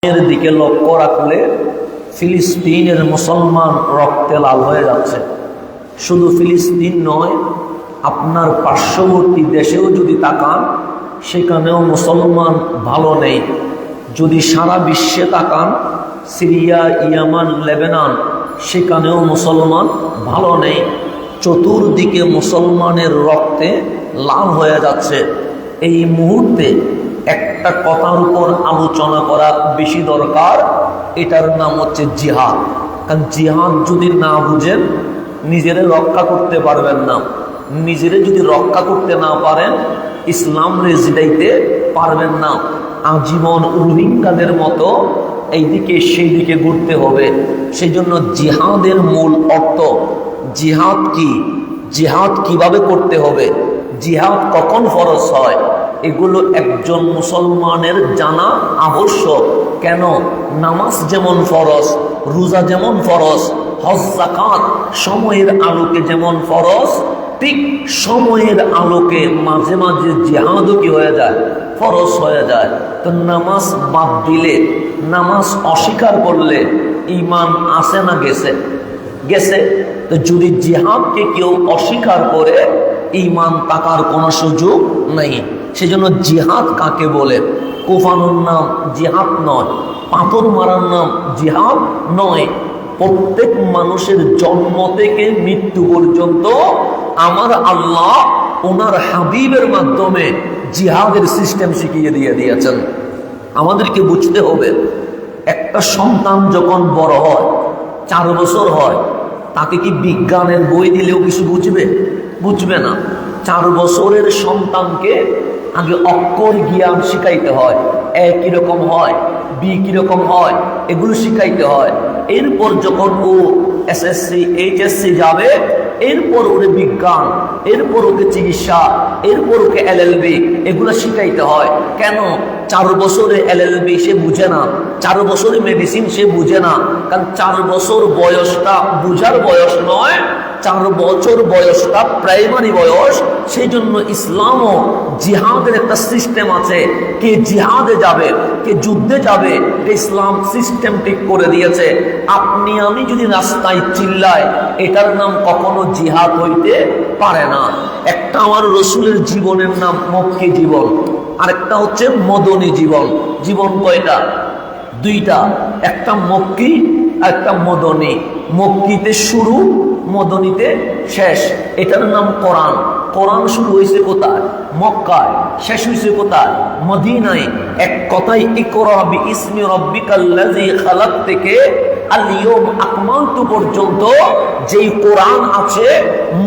এর দিকে লক্ষ্য রাখলে ফিলিস্তিনের মুসলমান রক্তে লাল হয়ে যাচ্ছে। শুধু ফিলিস্তিন নয়, আপনার পার্শ্ববর্তী দেশেও যদি তাকান সেখানেও মুসলমান ভালো নেই। যদি সারা বিশ্বে তাকান, সিরিয়া, ইয়ামান, লেবানন, সেখানেও মুসলমান ভালো নেই। চতুর্দিকে মুসলমানের রক্তে লাল হয়ে যাচ্ছে। এই মুহূর্তে একটা কথার উপর আলোচনা করা বেশি দরকার, এটার নাম হচ্ছে জিহাদ। কারণ জিহাদ যদি না বুঝেন নিজেরে রক্ষা করতে পারবেন না। নিজেরে যদি রক্ষা করতে না পারেন ইসলাম রেজিদাইতে পারবেন না। আজীবন রোহিঙ্গাদের মতো এইদিকে সেই দিকে ঘুরতে হবে। সেই জন্য জিহাদের মূল অর্থ, জিহাদ কি, জিহাদ কিভাবে করতে হবে, জিহাদ কখন ফরজ হয়, এগুলো একজন মুসলমানের জানা আবশ্যক। কেন? নামাজ যেমন ফরজ, রোজা যেমন ফরজ, হজ যাকাত সময়ের আলোকে যেমন ফরজ, ঠিক সময়ের আলোকে মাঝে মাঝে জিহাদও কি হয়ে যায়, ফরজ হয়ে যায়। তো নামাজ বাদ দিলে, নামাজ অস্বীকার করলে ঈমান আসে না গেছে? গেছে। তো যদি জিহাদকে কেউ অস্বীকার করে ঈমান থাকার কোনো সুযোগ নেই। সেজন্য জিহাদ কাকে বলে? কোফানোর নাম জিহাদ নয়, পাথর মারার নাম জিহাদ নয়। প্রত্যেক মানুষের জন্ম থেকে মৃত্যু পর্যন্ত আমার আল্লাহ ওনার হাবিবের মাধ্যমে জিহাদের সিস্টেম শিখিয়ে দিয়েছেন। আমাদেরকে বুঝতে হবে, একটা সন্তান যখন বড় হয়, 4 বছর হয়, তাকে কি বিজ্ঞানের বই দিলেও কিছু বুঝবে? বুঝবে না। 4 বছরের সন্তানকে আগে অক্ষর জ্ঞান শিখাইতে হয়। এ কিরকম হয়, বি কিরকম হয়, এগুলো শিখাইতে হয়। এরপর যখন ও এসএসসি, এইচএসসি যাবে, এরপর ওরে বিজ্ঞান, এরপর ওকে চিকিৎসা, এরপর ওকে এলএলবি, এগুলো শিখাইতে হয়। কেন? 4 বছরে এলএলবি সে বুঝে না, 4 বছরে মেডিসিন সে বুঝে না। কারণ 4 বছর বয়সটা বুঝার বয়স নয়, 4 বছর বয়সটা প্রাইমারি বয়স। সেই জন্য ইসলামও জিহাদের একটা সিস্টেম আছে। কে জিহাদে যাবে, কে যুদ্ধে যাবে, ইসলাম সিস্টেম ঠিক করে দিয়েছে। আপনি আমি যদি রাস্তায় চিল্লাই, এটার নাম কখনো জিহাদ হইতে পারে না। একটা আমার রসুলের জীবনের নাম মক্কি জীবন, আরেকটা হচ্ছে মদনী জীবন। জীবন কয়টা? 2টা। একটা মক্কি, একটা মদনী। মক্কিতে শুরু, মদনীতে শেষ। এটার নাম কোরআন। কোরআন শুরু হয়েছে কোথায়? মক্কায়। শেষ হয়েছে কোথায়? মদিনায়। এক কথায় ইকরা বিইসমি রাব্বিকাল্লাযী খালাক থেকে আল-ইয়াওম আকমালতু পর্যন্ত যেই কোরআন আছে,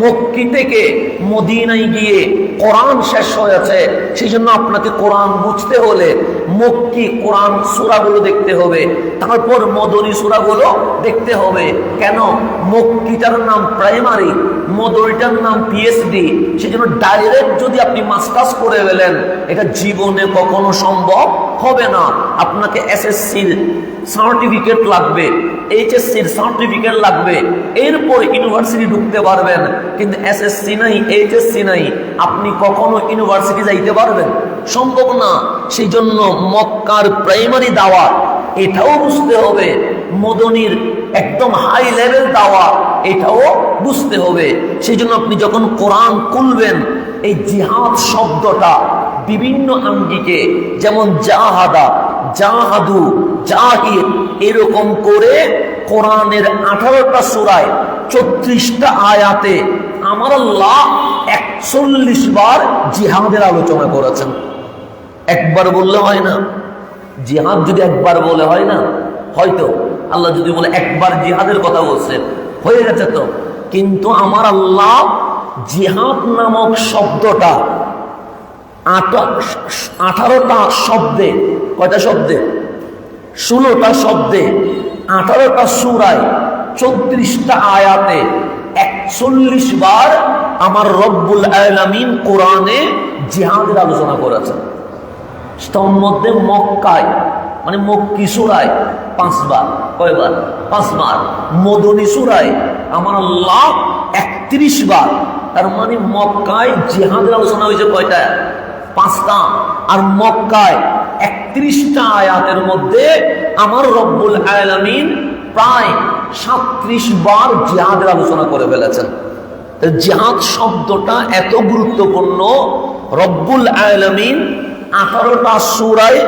মক্কি থেকে মদিনায় গিয়ে কোরআন শেষ হয়েছে। সেই জন্য আপনাকে কোরআন বুঝতে হলে মক্কি কোরআন সূরাগুলো দেখতে হবে, তারপর মদনী সূরাগুলো দেখতে হবে। কেন? মক্কিটার নাম প্রাইমারি, মদনীটার নাম পিএইচডি। সেই জন্য ডাইরেক্ট যদি আপনি মাস্টার্স করে ফেলেন, এটা জীবনে কখনো সম্ভব হবে না। আপনাকে এসএসসির সার্টিফিকেট লাগবে, এইচএসসির সার্টিফিকেট লাগবে, এরপর ইউনিভার্সিটি ঢুকতে পারবেন। কিন্তু এসএসসি নাই, এইচএসসি নাই, আপনি কখনো ইউনিভার্সিটি যাইতে পারবেন? সম্ভব না। সেই জন্য মক্কার প্রাইমারি দাওয়াত এটাও বুঝতে হবে, মদনীর একদম হাই লেভেল দাওয়াত এটাও বুঝতে হবে। সেই জন্য আপনি যখন কোরআন খুলবেন, এই জিহাদ শব্দটা বিভিন্ন আঙ্গিকে, যেমন জাহাদা, জাহাদু, জাহিদ, এরকম করে কোরআনের 18টা সূরায় 34টা আয়াতে আমার আল্লাহ 41 বার জিহাদের আলোচনা করেছেন। একবার বললে হয় না। জিহাদ যদি একবার বলে হয় না, হয়তো আল্লাহ যদি বলে একবার জিহাদের কথা বলছেন, হয়ে গেছে তো। কিন্তু আমার আল্লাহ জিহাদ নামক শব্দটা 18টা শব্দে, কয়টা শব্দে? 16টা শব্দে, 18টা সূরায়, 34টা আয়াতে 41 বার আমার রব্বুল আলামিন কোরআনে জিহাদের আলোচনা করেছেন। তার মধ্যে মক্কায়, মানে মক্কি সূরায় 5 বার। কয়বার? 5 বার। মদনী সূরায় আমার আল্লাহ 31 বার। তার মানে মক্কায় জিহাদের আলোচনা হয়েছে কয়টা? 5টা। আর মক্কায় 31টা আয়াতের মধ্যে আমার রব্বুল আলামিন প্রায় 37 বার জিহাদের আলোচনা করে ফেলেছেন। জিহাদ শব্দটা এত গুরুত্বপূর্ণ, রব্বুল আলামিন 18টা সূরায়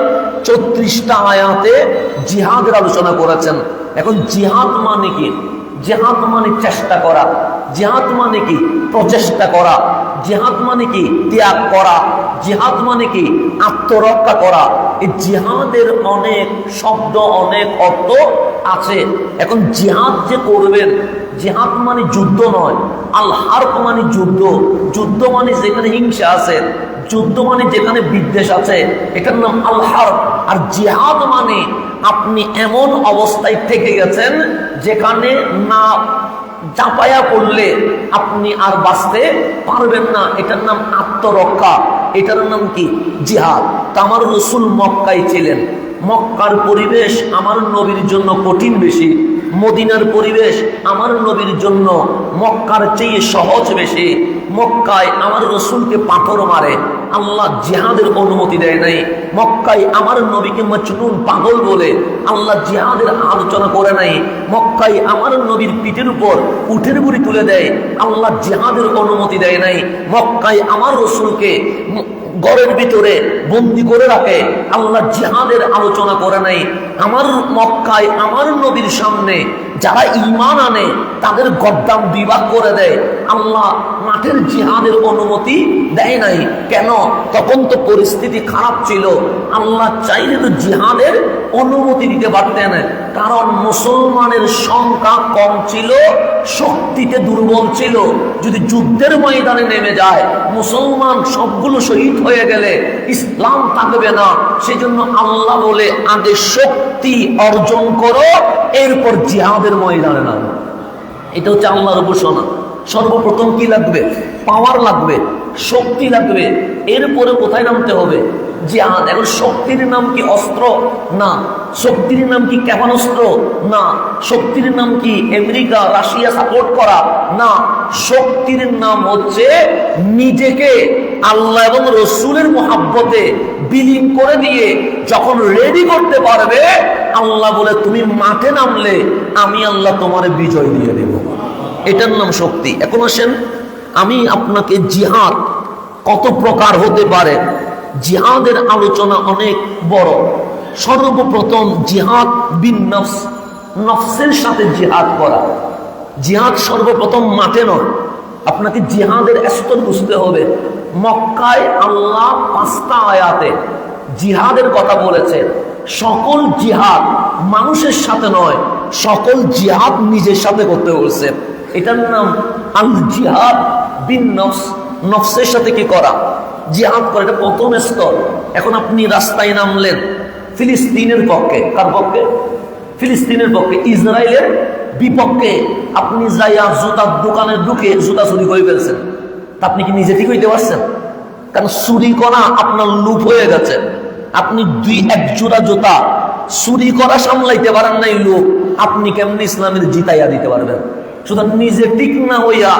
34টা আয়াতে জিহাদের আলোচনা করেছেন। এখন জিহাদ মানে কি? জিহাদ মানে চেষ্টা করা, জিহাদ মানে কি প্রচেষ্টা করা, জিহাদ মানে কি ত্যাগ করা, জিহাদ মানে কি আত্মরক্ষা করা। এই জিহাদের অনেক শব্দ, অনেক অর্থ আছে। এখন জিহাদ যে করবেন, জিহাদ মানে যুদ্ধ নয়। আল হারব মানে যুদ্ধ, যুদ্ধ মানে যেখানে হিংসা আছে, যুদ্ধ মানে যেখানে বিদ্বেষ আছে, এটার নাম আল হারব। আর জিহাদ মানে আপনি এমন অবস্থায় থেকে গেছেন যেখানে না চাপায়া পড়লে আপনি আর বাঁচতে পারবেন না, এটার নাম আত্মরক্ষা, এটার নাম কি জিহাদ। তা আমার রাসূল মক্কায় ছিলেন, মক্কার পরিবেশ আমার নবীর জন্য কঠিন বেশি, মদিনার পরিবেশ আমার নবীর জন্য মক্কার চেয়ে সহজ বেশি। মক্কায় আমার রাসূলকে পাথর মারে, আল্লাহ জিহাদের অনুমতি দেয় নাই। মক্কায় আমার নবীকে মজনুন, পাগল বলে আল্লাহ জিহাদের আলোচনা করে নাই। মক্কায় আমার নবীর পিঠের উপর উটের বুড়ি তুলে দেয়, আল্লাহ জিহাদের অনুমতি দেয় নাই। মক্কায় আমার রাসূলকে ঘরের ভিতরে বন্দি করে রাখে, আল্লাহ জিহাদের আলোচনা করে নাই। আমার মক্কায় আমার নবীর সামনে যারা ঈমান আনে তাদের গদ্দাম বিভাগ করে দেয়, আল্লাহ মাঠের জিহাদের অনুমতি দেয় নাই। কেন? তখন তো পরিস্থিতি খারাপ ছিল, আল্লাহ চাইলে তো জিহাদের অনুমতি দিতে পারতেন, কারণ মুসলমানের সংখ্যা কম ছিল, শক্তিতে দুর্বল ছিল। যদি যুদ্ধের ময়দানে নেমে যায়, মুসলমান সবগুলো শহীদ হয়ে গেলে ইসলাম থাকবে না। সেজন্য আল্লাহ বলে আগে শক্তি অর্জন করো, এরপর জিহাদের ময়দানে নামো। এটা হচ্ছে আল্লাহর ঘোষণা। সর্বপ্রথম কি লাগবে? পাওয়ার লাগবে, শক্তি লাগবে, এরপরে কোথায় নামতে হবে? জিহাদ। এখন শক্তির নাম কি অস্ত্র? না। শক্তির নাম কি ক্ষেপণাস্ত্র? না। শক্তির নাম কি আমেরিকা রাশিয়া সাপোর্ট করা? না। শক্তির নাম হচ্ছে নিজেকে আল্লাহ এবং রসুলের মহাব্বতে বিলীন করে দিয়ে যখন রেডি করতে পারবে, আল্লাহ বলে তুমি মাঠে নামলে আমি আল্লাহ তোমার বিজয় দিয়ে দেব। এটার নাম শক্তি। এখন আসেন আমি আপনাকে জিহাদ কত প্রকার হতে পারে, জিহাদের আলোচনা অনেক বড়। সর্বপ্রথম জিহাদ বিন নফস, নফসের সাথে জিহাদ করা। জিহাদ সর্বপ্রথম মাঠে নয়, আপনাকে জিহাদের স্তর বুঝতে হবে। মক্কায় আল্লাহ 5টা আয়াতে জিহাদের কথা বলেছে। সকল জিহাদ মানুষের সাথে নয়, সকল জিহাদ নিজের সাথে করতে বলছে। এটার নাম আল জিহাদ বিন নফস, নফসের সাথে কি করা? জিহাদ করে, এটা প্রথম স্তর। এখন আপনি রাস্তায় নামলেন ফিলিস্তিনের পক্ষে, কার পক্ষে? ফিলিস্তিনের পক্ষে, ইসরায়েলের বিপক্ষে। আপনি যাইয়া জুতার দোকানে ঢুকে জুতা চুরি করে ফেলছেন, তা আপনি কি নিজে ঠিক হইতে পারছেন? কারণ চুরি করা আপনার লুপ হয়ে গেছে। আপনি এক জোড়া জুতা চুরি করা সামলাইতে পারেন নাই লোক, আপনি কেমনি ইসলামের জিতাইয়া দিতে পারবেন? সুতরাং নিজে ঠিক না হইয়া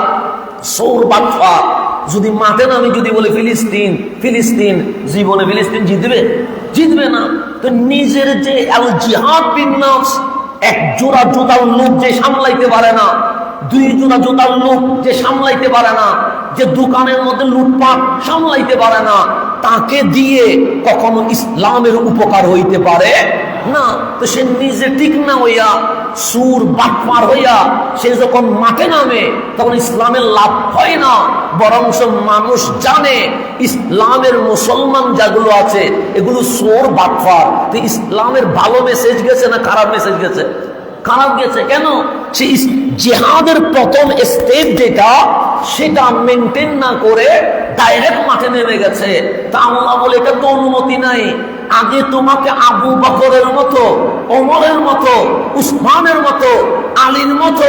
সৌর বাটফা যদি মাঠে নামি যদি বলে ফিলিস্তিন ফিলিস্তিন, জীবনে ফিলিস্তিন জিতবে? জিতবে না। তো নিজের যে আল জিহাদ বিন নফস, এক জোড়া জুতার লোক যে সামলাইতে পারে না, 2 জোড়া জুতার লোক যে সামলাইতে পারে না, যে দোকানের মধ্যে লুটপাট সামলাইতে পারে না, তাকে দিয়ে কখনো ইসলামের উপকার হইতে পারে না। তো সে নিজে ঠিক না হইয়া সুর বাটপার হইয়া সে যখন মাঠে নামে তখন ইসলামের লাভ হয় না, বরং মানুষ জানে ইসলামের মুসলমান যেগুলো আছে এগুলো সোর বাটপার। তো ইসলামের ভালো মেসেজ গেছে না খারাপ মেসেজ গেছে? খারাপ গেছে। কেন? সে জিহাদের প্রথম স্টেপ যেটা, সেটা মেনটেন না করে ডাইরেক্ট মাঠে নেমে গেছে। তা আল্লাহ বলে এটা তো অনুমতি নাই। আগে তোমাকে আবু বকরের মতো, ওমরের মতো, উসমানের মতো, আলীর মতো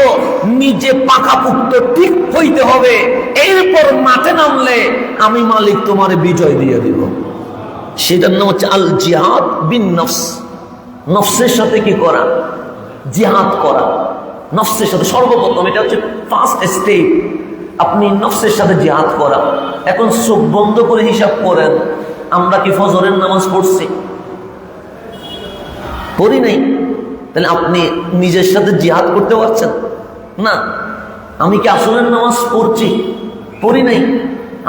নিজে পাকাপুক্ত ঠিক হইতে হবে, এরপর মাঠে নামলে আমি মালিক তোমার বিজয় দিয়ে দিব। সেটার নাম হচ্ছে আল জিহাদ বিন নফস। নফসের সাথে কি করা? জিহাদ করা। নফসের সাথে সর্বপ্রথম, এটা হচ্ছে ফার্স্ট স্টেপ, আপনি নফসের সাথে জিহাদ করা। এখন চোখ বন্ধ করে হিসাব করেন, আমরা কি ফজরের নামাজ পড়ছি? করি নাই, তাহলে আপনি নিজের সাথে জিহাদ করতে পারছেন না? আমি কি আসরের নামাজ পড়ছি? পড়ি নাই।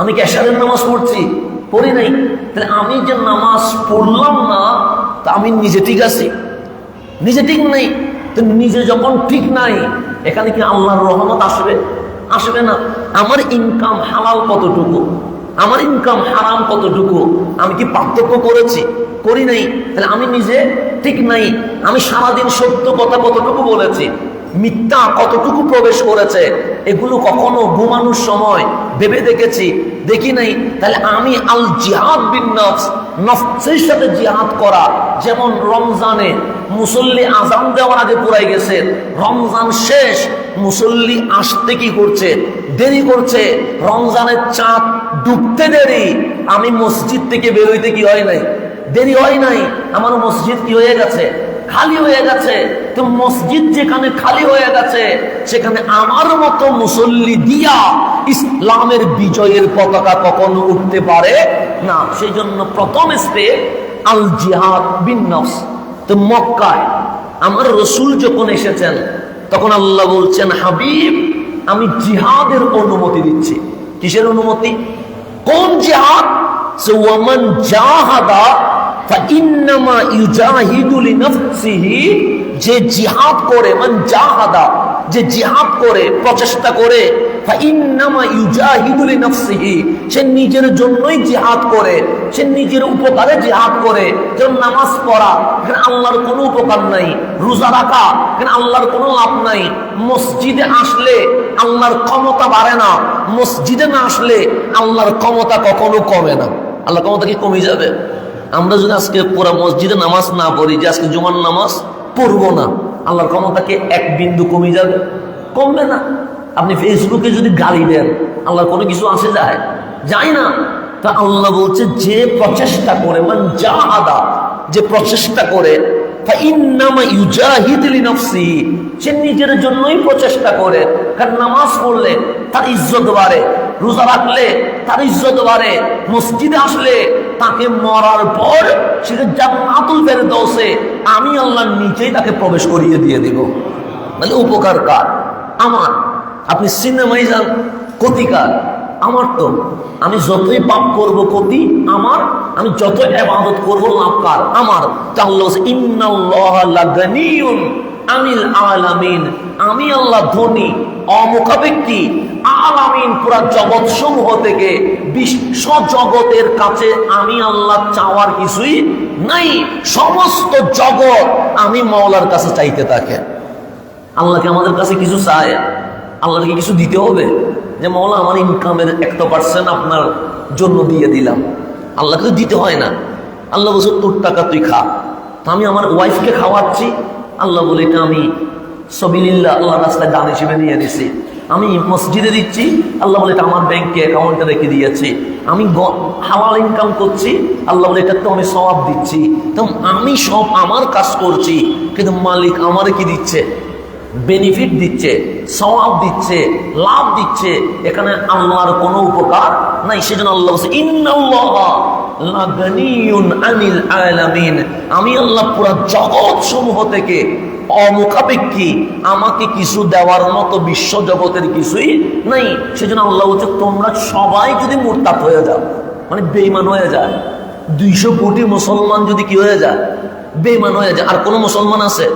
আমি কি এশারের নামাজ পড়ছি? পড়ি নাই। তাহলে আমি যে নামাজ পড়লাম না, তা আমি নিজে ঠিক আছি? নিজে ঠিক নাই। তো নিজে যখন ঠিক নাই, এখানে কি আল্লাহর রহমত আসবে? আসবে না। আমার ইনকাম হালাল কতটুকু, আমার ইনকাম হারাম কতটুকু, আমি কি পার্থক্য করেছি? করি নাই। তাহলে আমি নিজে ঠিক নাই। আমি সারাদিন সত্য কথা কতটুকু বলেছি, মিথ্যা কতটুকু প্রবেশ করেছে, এগুলো কখনো ঘুমানোর সময় ভেবে দেখেছি? দেখি নাই। তাহলে আমি আল জিহাদ বিন নফস, নফসের সাথে জিহাদ করা। যেমন রমজানে মুসল্লি আজান দেওয়ার আগে পুরাই গেছে, রমজান শেষ, মুসল্লি আসতে কি করছে? দেরি করছে। রমজানের চাঁদ ডুবতে দেরি, আমি মসজিদ থেকে বেরোইতে কি হয় নাই? দেরি হয় নাই। আমার মসজিদ কি হয়ে গেছে? খালি হয়ে গেছে। তো মসজিদ যেখানে খালি হয়ে গেছে, সেখানে আমার মতো মুসল্লি দিয়া ইসলামের বিজয়ের পতাকা কখনো উঠতে পারে না। সেই জন্য প্রথম স্টেপ আল জিহাদ বিন নফস। তো মক্কায় আমার রসুল যখন এসেছেন, তখন আল্লাহ বলছেন, হাবিব আমি জিহাদের অনুমতি দিচ্ছি। কিসের অনুমতি? কোন জিহাদ? ওয়ামান জাহাদা ফাইন্নামা ইউজাহিদু লিনাফসিহি, যে জিহাদ করে, মান জাহাদা, যে জিহাদ করে, প্রচেষ্টা করে, ফাইন্নামা ইউজাহিদু লিনাফসিহি, সে নিজের জন্যই জিহাদ করে, সে নিজের উপকারে জিহাদ করে। যেমন নামাজ পড়া, এখানে আল্লাহর কোনো উপকার নাই। রোজা রাখা, এখানে আল্লাহর কোনো লাভ নাই। মসজিদে আসলে আল্লাহর ক্ষমতা বাড়ে না, মসজিদে না আসলে আল্লাহর ক্ষমতা কখনো কমে না। আল্লাহর ক্ষমতা কি কমে যাবে? আমরা যদি আজকে পুরো মসজিদে নামাজ না পড়ি, যে আজকে জুমার নামাজ পড়বো না, আল্লাহর ক্ষমতাকে এক বিন্দু কমে যাবে? কমবে না। আপনি ফেসবুকে যদি গালি দেন, আল্লাহর কোনো কিছু আসে যায়? যায় না। তা আল্লাহ বলছে, যে প্রচেষ্টা করে, মান জাহাদা, যে প্রচেষ্টা করে, ফাইন্নামা ইউজাহিদু লিনাফসিহি, সে নিজের জন্যই প্রচেষ্টা করে। কারণ নামাজ পড়লে তার ইজ্জত বাড়ে, রোজা রাখলে তার ইজ্জত বাড়ে, মসজিদে আসলে তাকে মরার পর সেটা জান্নাতুল ফেরদাউসে আমি আল্লাহ নিজেই তাকে প্রবেশ করিয়ে দিয়ে দিব। মানে উপকার কার? আমার। আপনি সিনেমায় যান, ক্ষতিকার আমার। তো আমি যতই পাপ করব ক্ষতি আমার, আমি যত ইবাদত করব লাভ কার? আমার। আল্লাহ ইন্নাল্লাহা লাগানিয়ুন আনিল আলামিন, আমি আল্লাহ ধনী, অমুখাপেক্ষী, আলামিন পুরা জগৎ সমূহ থেকে, বিশ্ব জগতের কাছে আমি আল্লাহ চাওয়ার কিছুই নাই। সমস্ত জগৎ আমি মাওলার কাছে চাইতে থাকে। আল্লাহকে আমাদের কাছে কিছু চায়? আল্লাহকে কিছু দিতে হবে? যে মাওলা আমার ইনকামের 1% আপনার জন্য দিয়ে দিলাম, আল্লাহকে তো দিতে হয় না। আল্লাহ বলছে তোর টাকা তুই খা। তো আমি আমার ওয়াইফকে খাওয়াচ্ছি, আল্লাহ বলে এটা আমি সাবিলিল্লাহ, আল্লাহ রাস্তায় দান হিসেবে নিয়ে নিছি। আমি মসজিদে দিচ্ছি, আল্লাহ বলে এটা আমার ব্যাংকে অ্যাকাউন্টে রেখে দিয়েছি। আমি হালাল ইনকাম করছি, আল্লাহ বলে এটা তো আমি সওয়াব দিচ্ছি। তো আমি সব আমার কাজ করছি, কিন্তু মালিক আমারে কি দিচ্ছে? বেনিফিট দিচ্ছে, সওয়াব দিচ্ছে, লাভ দিচ্ছে। এখানে আল্লাহর কোনো উপকার নাই। সেজন্য আল্লাহ বলছে ইন্নাল্লাহা লাগানিয়ুন আনিল আলামিন, আমি আল্লাহ পুরো জগৎ সমূহ থেকে অমুখাপেক্ষী, আমাকে কিছু দেওয়ার মতো বিশ্ব জগতের কিছুই নাই। সেজন্য আল্লাহ বলছে তোমরা সবাই যদি মুরতাদ হয়ে যাও, মানে বেঈমান হয়ে যায়, 200 কোটি মুসলমান যদি কি হয়ে যায়? বেঈমান হয়ে যায়। আর কোনো মুসলমান আছে?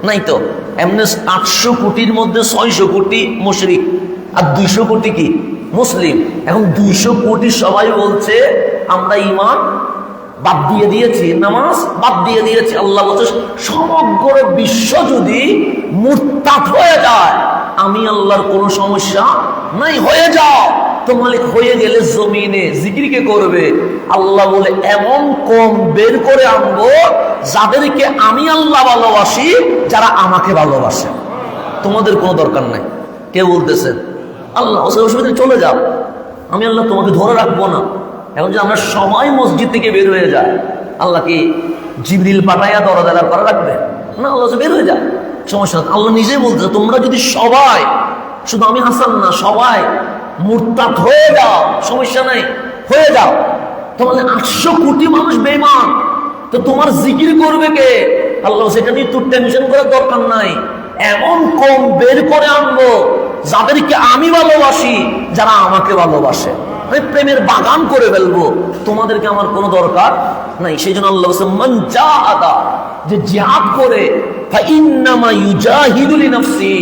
নাই। তো এমনি 800 কোটির মধ্যে 600 কোটি মুশরিক আর 200 কোটি কি মুসলিম। এখন 200 কোটি সবাই বলছে আমরা ঈমান বাদ দিয়ে দিয়েছি, নামাজ বাদ দিয়ে দিয়েছি। আল্লাহ বলছে সমগ্র বিশ্ব যদি মুরতাদ হয়ে যায়, আমি আল্লাহর কোনো সমস্যা নাই। হয়ে যাও। তো মালিক হয়ে গেলে জমিনে জিকির কে করবে? আল্লাহ বলে এমন কম বের করে আনবো যাদেরকে আমি আল্লাহ ভালোবাসি, যারা আমাকে ভালোবাসে। তোমাদের কোনো দরকার নাই। কে বলতেছেন? আল্লাহ। অসুবিধা চলে যাও, আমি আল্লাহ তোমাকে ধরে রাখবো না। এখন যে আমরা সবাই মসজিদ থেকে বের হয়ে যায়, আল্লাহ কি জিবরিল পাঠাইয়া দরজা করে রাখবে? না, আল্লাহ বের হয়ে যায়, সমস্যা। আল্লাহ নিজে বলতেছে তোমরা যদি সবাই, শুধু আমি হাসান না, সবাই মুরতাদ হয়ে যাও, সমস্যা নাই, হয়ে যাও। তোমাদের 800 কোটি মানুষ বেঈমান, তো তোমার জিকির করবে কে? আল্লাহ সেটা নিয়ে তোর টেনশন করার দরকার নাই, এমন কম বের করে আনবো যাদেরকে আমি ভালোবাসি, যারা আমাকে ভালোবাসে, আমি প্রেমের বাগান করে ফেলবো, তোমাদেরকে আমার কোনো দরকার নাই। সেই জন্য আল্লাহ বলছে মান জাহাদা, যে জিহাদ করে, ফাইন্নামা ইউজাহিদু লিনাফসি,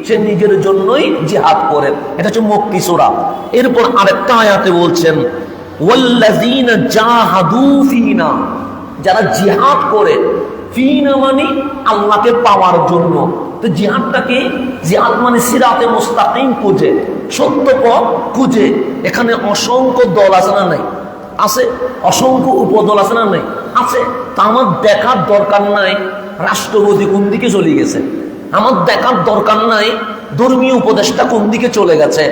সে নিজের জন্যই জিহাদ করে। এটা হচ্ছে মক্কি সূরা। এরপর আরেকটা আয়াতে বলছেন ওয়াল্লাযীনা জাহাদু ফিনা, যারা জিহাদ করে, ফিনা মানে আল্লাহকে পাওয়ার জন্য। তো জিহাদটা কি? জিহাদ মানে সিরাতে মুস্তাকিম খুঁজে, সত্য পথ খুঁজে। এখানে অসংখ্য দল আছে না নাই? আছে। অসংখ্য উপদল আছে না নাই? আছে। তা আমার দেখার দরকার নাই রাষ্ট্রপতি কোন দিকে চলে গেছে, আমার দেখার দরকার নাই ধর্মীয় উপদেষ্টা কোন দিকে চলে গেছে,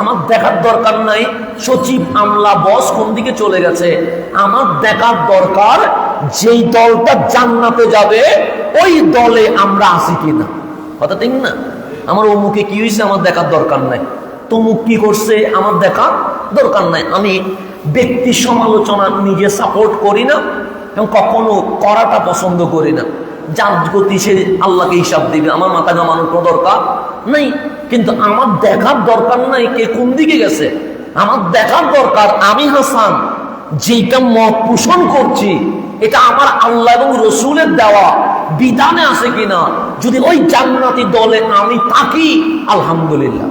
আমার দেখার দরকার নাই সচিব আমলা বস কোন দিকে চলে গেছে। আমার দেখার দরকার যেই দলটা জান্নাতে যাবে ওই দলে আমরা আছি কিনা। কথা ঠিক না? আমার অমুকে কি হয়েছে আমার দেখার দরকার নাই, তমুক কি করছে আমার দেখার দরকার নাই। আমি ব্যক্তি সমালোচনা নিজে সাপোর্ট করি না এবং কখনো করাটা পছন্দ করি না। যার গতি সে আল্লাহকে হিসাব দিবে, আমার মাথা ঘামানোর কোনো দরকার নেই। কিন্তু আমার দেখার দরকার নাই কে কোন দিকে গেছে, আমার দেখার দরকার আমি হাসান যেটা মত পোষণ করছি এটা আমার আল্লাহ এবং রসুলের দেওয়া বিধানে আছে কিনা। যদি ওই জান্নাতি দলে আমি থাকি আলহামদুলিল্লাহ।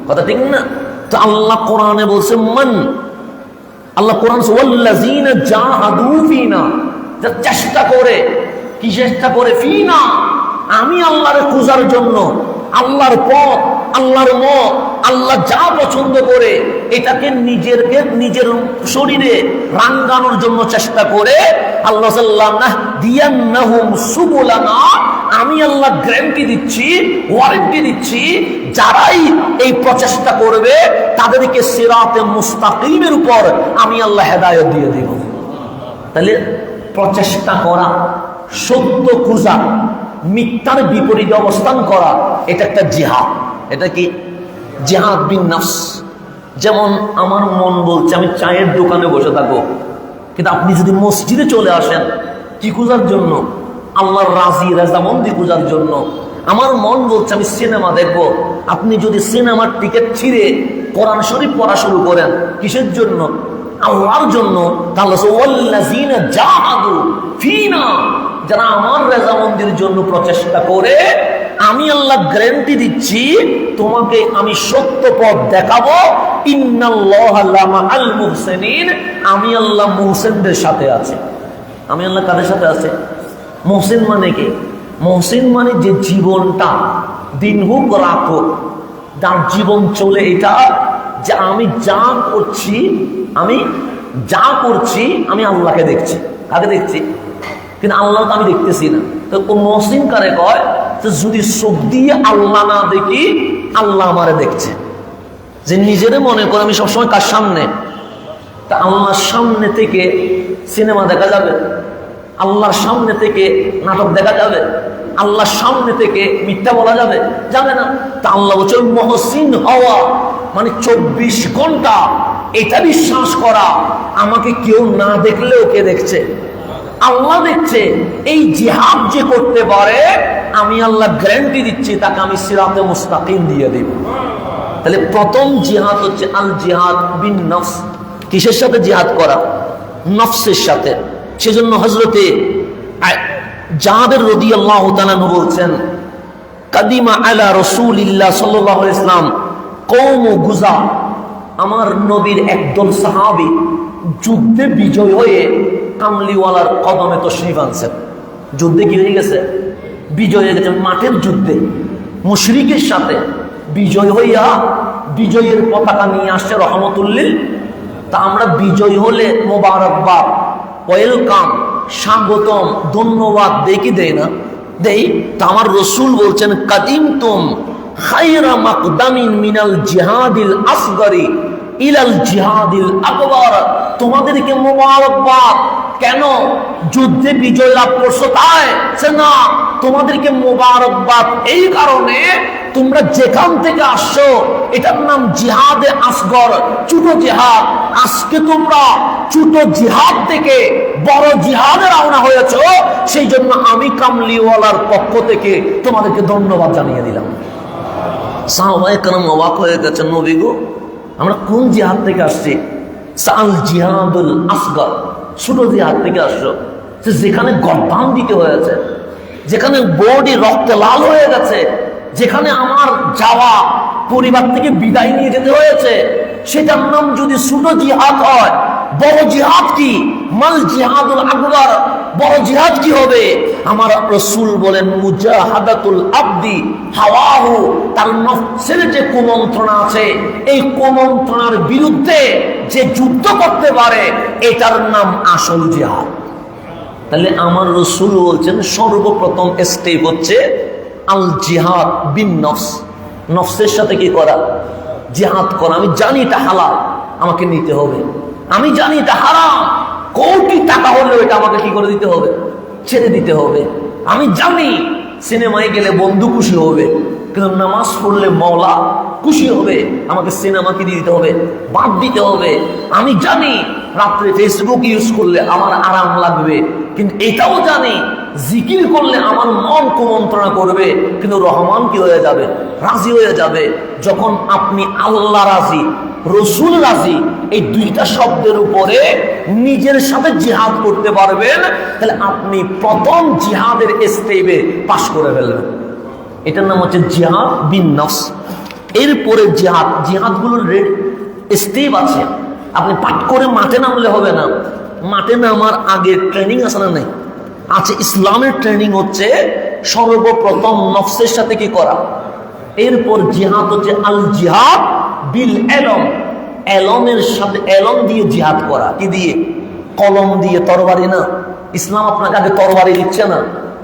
কথা ঠিক না? তো আল্লাহ কোরআনে বলছে মান, আল্লাহ কোরআন ওয়াল্লাযীনা জাহাদু ফিনা, যা চেষ্টা করে, কি চেষ্টা করে? ফিনা, আমি আল্লাহর খোঁজার জন্য, আল্লাহর পথ, আল্লাহর মত, আল্লাহ যা পছন্দ করে এটাকে নিজের শরীরে রাঙ্গানোর জন্য চেষ্টা করে। আল্লাহ দিয়ান্নাহুম সুবুলানা, আমি আল্লাহ গ্যারান্টি দিচ্ছি, ওয়ারেন্টি দিচ্ছি, যারাই এই প্রচেষ্টা করবে তাদেরকে সিরাতে মুস্তাকিমের উপর আমি আল্লাহ হেদায়েত দিয়ে দিব। তাহলে প্রচেষ্টা করা, সত্য খোঁজা, মিথ্যার বিপরীতে অবস্থান করা, এটা একটা জিহাদ। এটা কি? জিহাদ বিন নফস। যেমন আমার মন বলছে আমি চায়ের দোকানে বসে থাকবো, কিন্তু আপনি যদি মসজিদে চলে আসেন কি খোঁজার জন্য? আল্লাহর রাজি রাজামন্দি খোঁজার জন্য। আমার মন বলছে আমি সিনেমা দেখবো, আপনি যদি সিনেমার টিকিট ছিঁড়ে কোরআন শরীফ পড়া শুরু করেন কিসের জন্য? আল্লাহর জন্য। যারা আমার রেজামন্দির জন্য প্রচেষ্টা করে আমি আল্লাহ গ্যারান্টি দিচ্ছি তোমাকে আমি সত্য পথ দেখাবো। ইন্নাল্লাহা লামাআল মুহসিনিন, আমি আল্লাহ মুহসিনদের সাথে আছি। আমি আল্লাহ কাদের সাথে আছে? মুহসিন মানে কি? মুহসিন মানে যে জীবনটা দিন হোক রাত হোক যার জীবন চলে এটা যে আমি যা করছি আমি আল্লাহকে দেখছি। কাকে দেখছি? কিন্তু আল্লাহ তো আমি দেখতেছি না। তো ও মুহসিন কারে কয়? যদি চোখ দিয়ে আল্লাহ না দেখি আল্লাহ আমারে দেখছে। যে নিজেরে মনে করে আমি সবসময় কার সামনে? তা আল্লাহর সামনে থেকে সিনেমা দেখা যাবে? আল্লাহর সামনে থেকে নাটক দেখা যাবে? আল্লাহর সামনে থেকে মিথ্যা বলা যাবে? যাবে না। তা আল্লাহ বলছে মুহসিন হওয়া মানে 24 ঘন্টা এটা বিশ্বাস করা আমাকে কেউ না দেখলেও কে দেখছে? আল্লাহ দেখছে। এই জিহাদ যে করতে পারে আমি আল্লাহ গ্যারান্টি দিচ্ছি তাকে আমি সিরাতে মুস্তাকিম দিয়ে দেব। তাহলে প্রথম জিহাদ হচ্ছে আল জিহাদ বিন নফস। কিসের সাথে জিহাদ করা? নফসের সাথে। সেজন্য হযরতে জাবের রাদিয়াল্লাহু তাআলা বলছেন কাদিমা আলা রাসূলিল্লাহ সাল্লাল্লাহু আলাইহি ওয়াসাল্লাম কওম গুজা, আমার নবীর একদল সাহাবী যুদ্ধে বিজয় হয়ে কামলিওয়ালার কদমে তশরিফ আনছেন। যুদ্ধে কি হয়ে গেছে? বিজয় হয়ে গেছে। মাঠের যুদ্ধে মুশরিকের সাথে বিজয় হইয়া বিজয়ের পতাকা নিয়ে আসছে রহমতুল্লিল। তা আমরা বিজয় হলে মোবারকবাদ, ওয়েলকাম, স্বাগতম, ধন্যবাদ দেই কি দেই না? দেই। তা আমার রসুল বলছেন কাদিমতুম খায়রা মাকদামিন মিনাল জিহাদিল আসগরি ইলাল জিহাদিল আকবার, তোমাদেরকে মোবারকবাদ। কেন? যুদ্ধে বিজয় লাভ করছো তাই? না, তোমাদেরকে মোবারকবাদ এই কারণে তোমরা যেখান থেকে আসছো এটার নাম জিহাদে আসগর, ছোট জিহাদ। আজকে তোমরা ছোট জিহাদ থেকে বড় জিহাদে রওনা হয়েছো, সেই জন্য আমি কামলিওয়ালার পক্ষ থেকে তোমাদেরকে ধন্যবাদ জানিয়ে দিলাম। সাহাবায়ে কেরাম অবাক হয়ে গেছেন, নবী গো আমরা কোন জিহাদ থেকে আসছি? সাল জিহাদুল আসগর, ছোট জিহাদ থেকে আসছো, যেখানে গর্দান দিতে হয়েছে, যেখানে বডি রক্তে লাল হয়ে গেছে, যেখানে আমার যাওয়া পরিবার থেকে বিদায় নিয়ে যেতে হয়েছে, সেটার নাম যদি ছোট জিহাদ হয়, বড় জিহাদ কি? মাল জিহাদুল আকবার, বড় জিহাদ কি হবে? আমার রাসূল বলেন মুজাহাদাতুল আবদি হাওয়াহু, তার নফসের যে কুমন্ত্রণা আছে, এই কুমন্ত্রণার বিরুদ্ধে যে যুদ্ধ করতে পারে, এটার নাম আসল জিহাদ। তাহলে আমার রাসূল বলছেন সর্বপ্রথম স্টেপ হচ্ছে আল জিহাদ বিন নফস, নফসের সাথে কি করা? জিহাদ করা। আমি জানি এটা হালাল, আমাকে নিতে হবে। আমি জানি এটা হারাম, কোটি টাকা হলেও এটা আমাকে কি করে দিতে হবে? ছেড়ে দিতে হবে। আমি জানি সিনেমায় গেলে বন্ধু খুশি হবে, কিন্তু নামাজ পড়লে মওলা খুশি হবে, আমাকে সিনেমা কি দিতে হবে? বাদ দিতে হবে। আমি জানি রাত্রে ফেসবুক ইউজ করলে আমার আরাম লাগবে, কিন্তু এটাও জানি জিকির করলে আমার মন কুমন্ত্রণা করবে, কিন্তু রহমান কি হয়ে যাবে? রাজি হয়ে যাবে। যখন আপনি আল্লাহ রাজি, রসুল রাজি, এই দুইটা শব্দের উপরে নিজের সাথে জিহাদ করতে পারবেন, তাহলে আপনি প্রথম জিহাদের স্টেপে পাশ করে ফেলবেন। এটার নাম হচ্ছে জিহাদ বিন নফস। এরপরে জিহাদ, জিহাদগুলোর স্টেপ আছে। আপনি পাঠ করে মাঠে নামলে হবে না। মাঠে নামার আগে ট্রেনিং আছে না? নাই আছে। ইসলামের ট্রেনিং হচ্ছে সর্বপ্রথম নফসের সাথে কি করা। এরপর জিহাদ হচ্ছে আল জিহাদ বিল এলম, এলমের সাথে, এলম দিয়ে জিহাদ করা। কি দিয়ে? কলম দিয়ে, তরবারি না। ইসলাম আপনাকে আগে তরবারি দিচ্ছে না,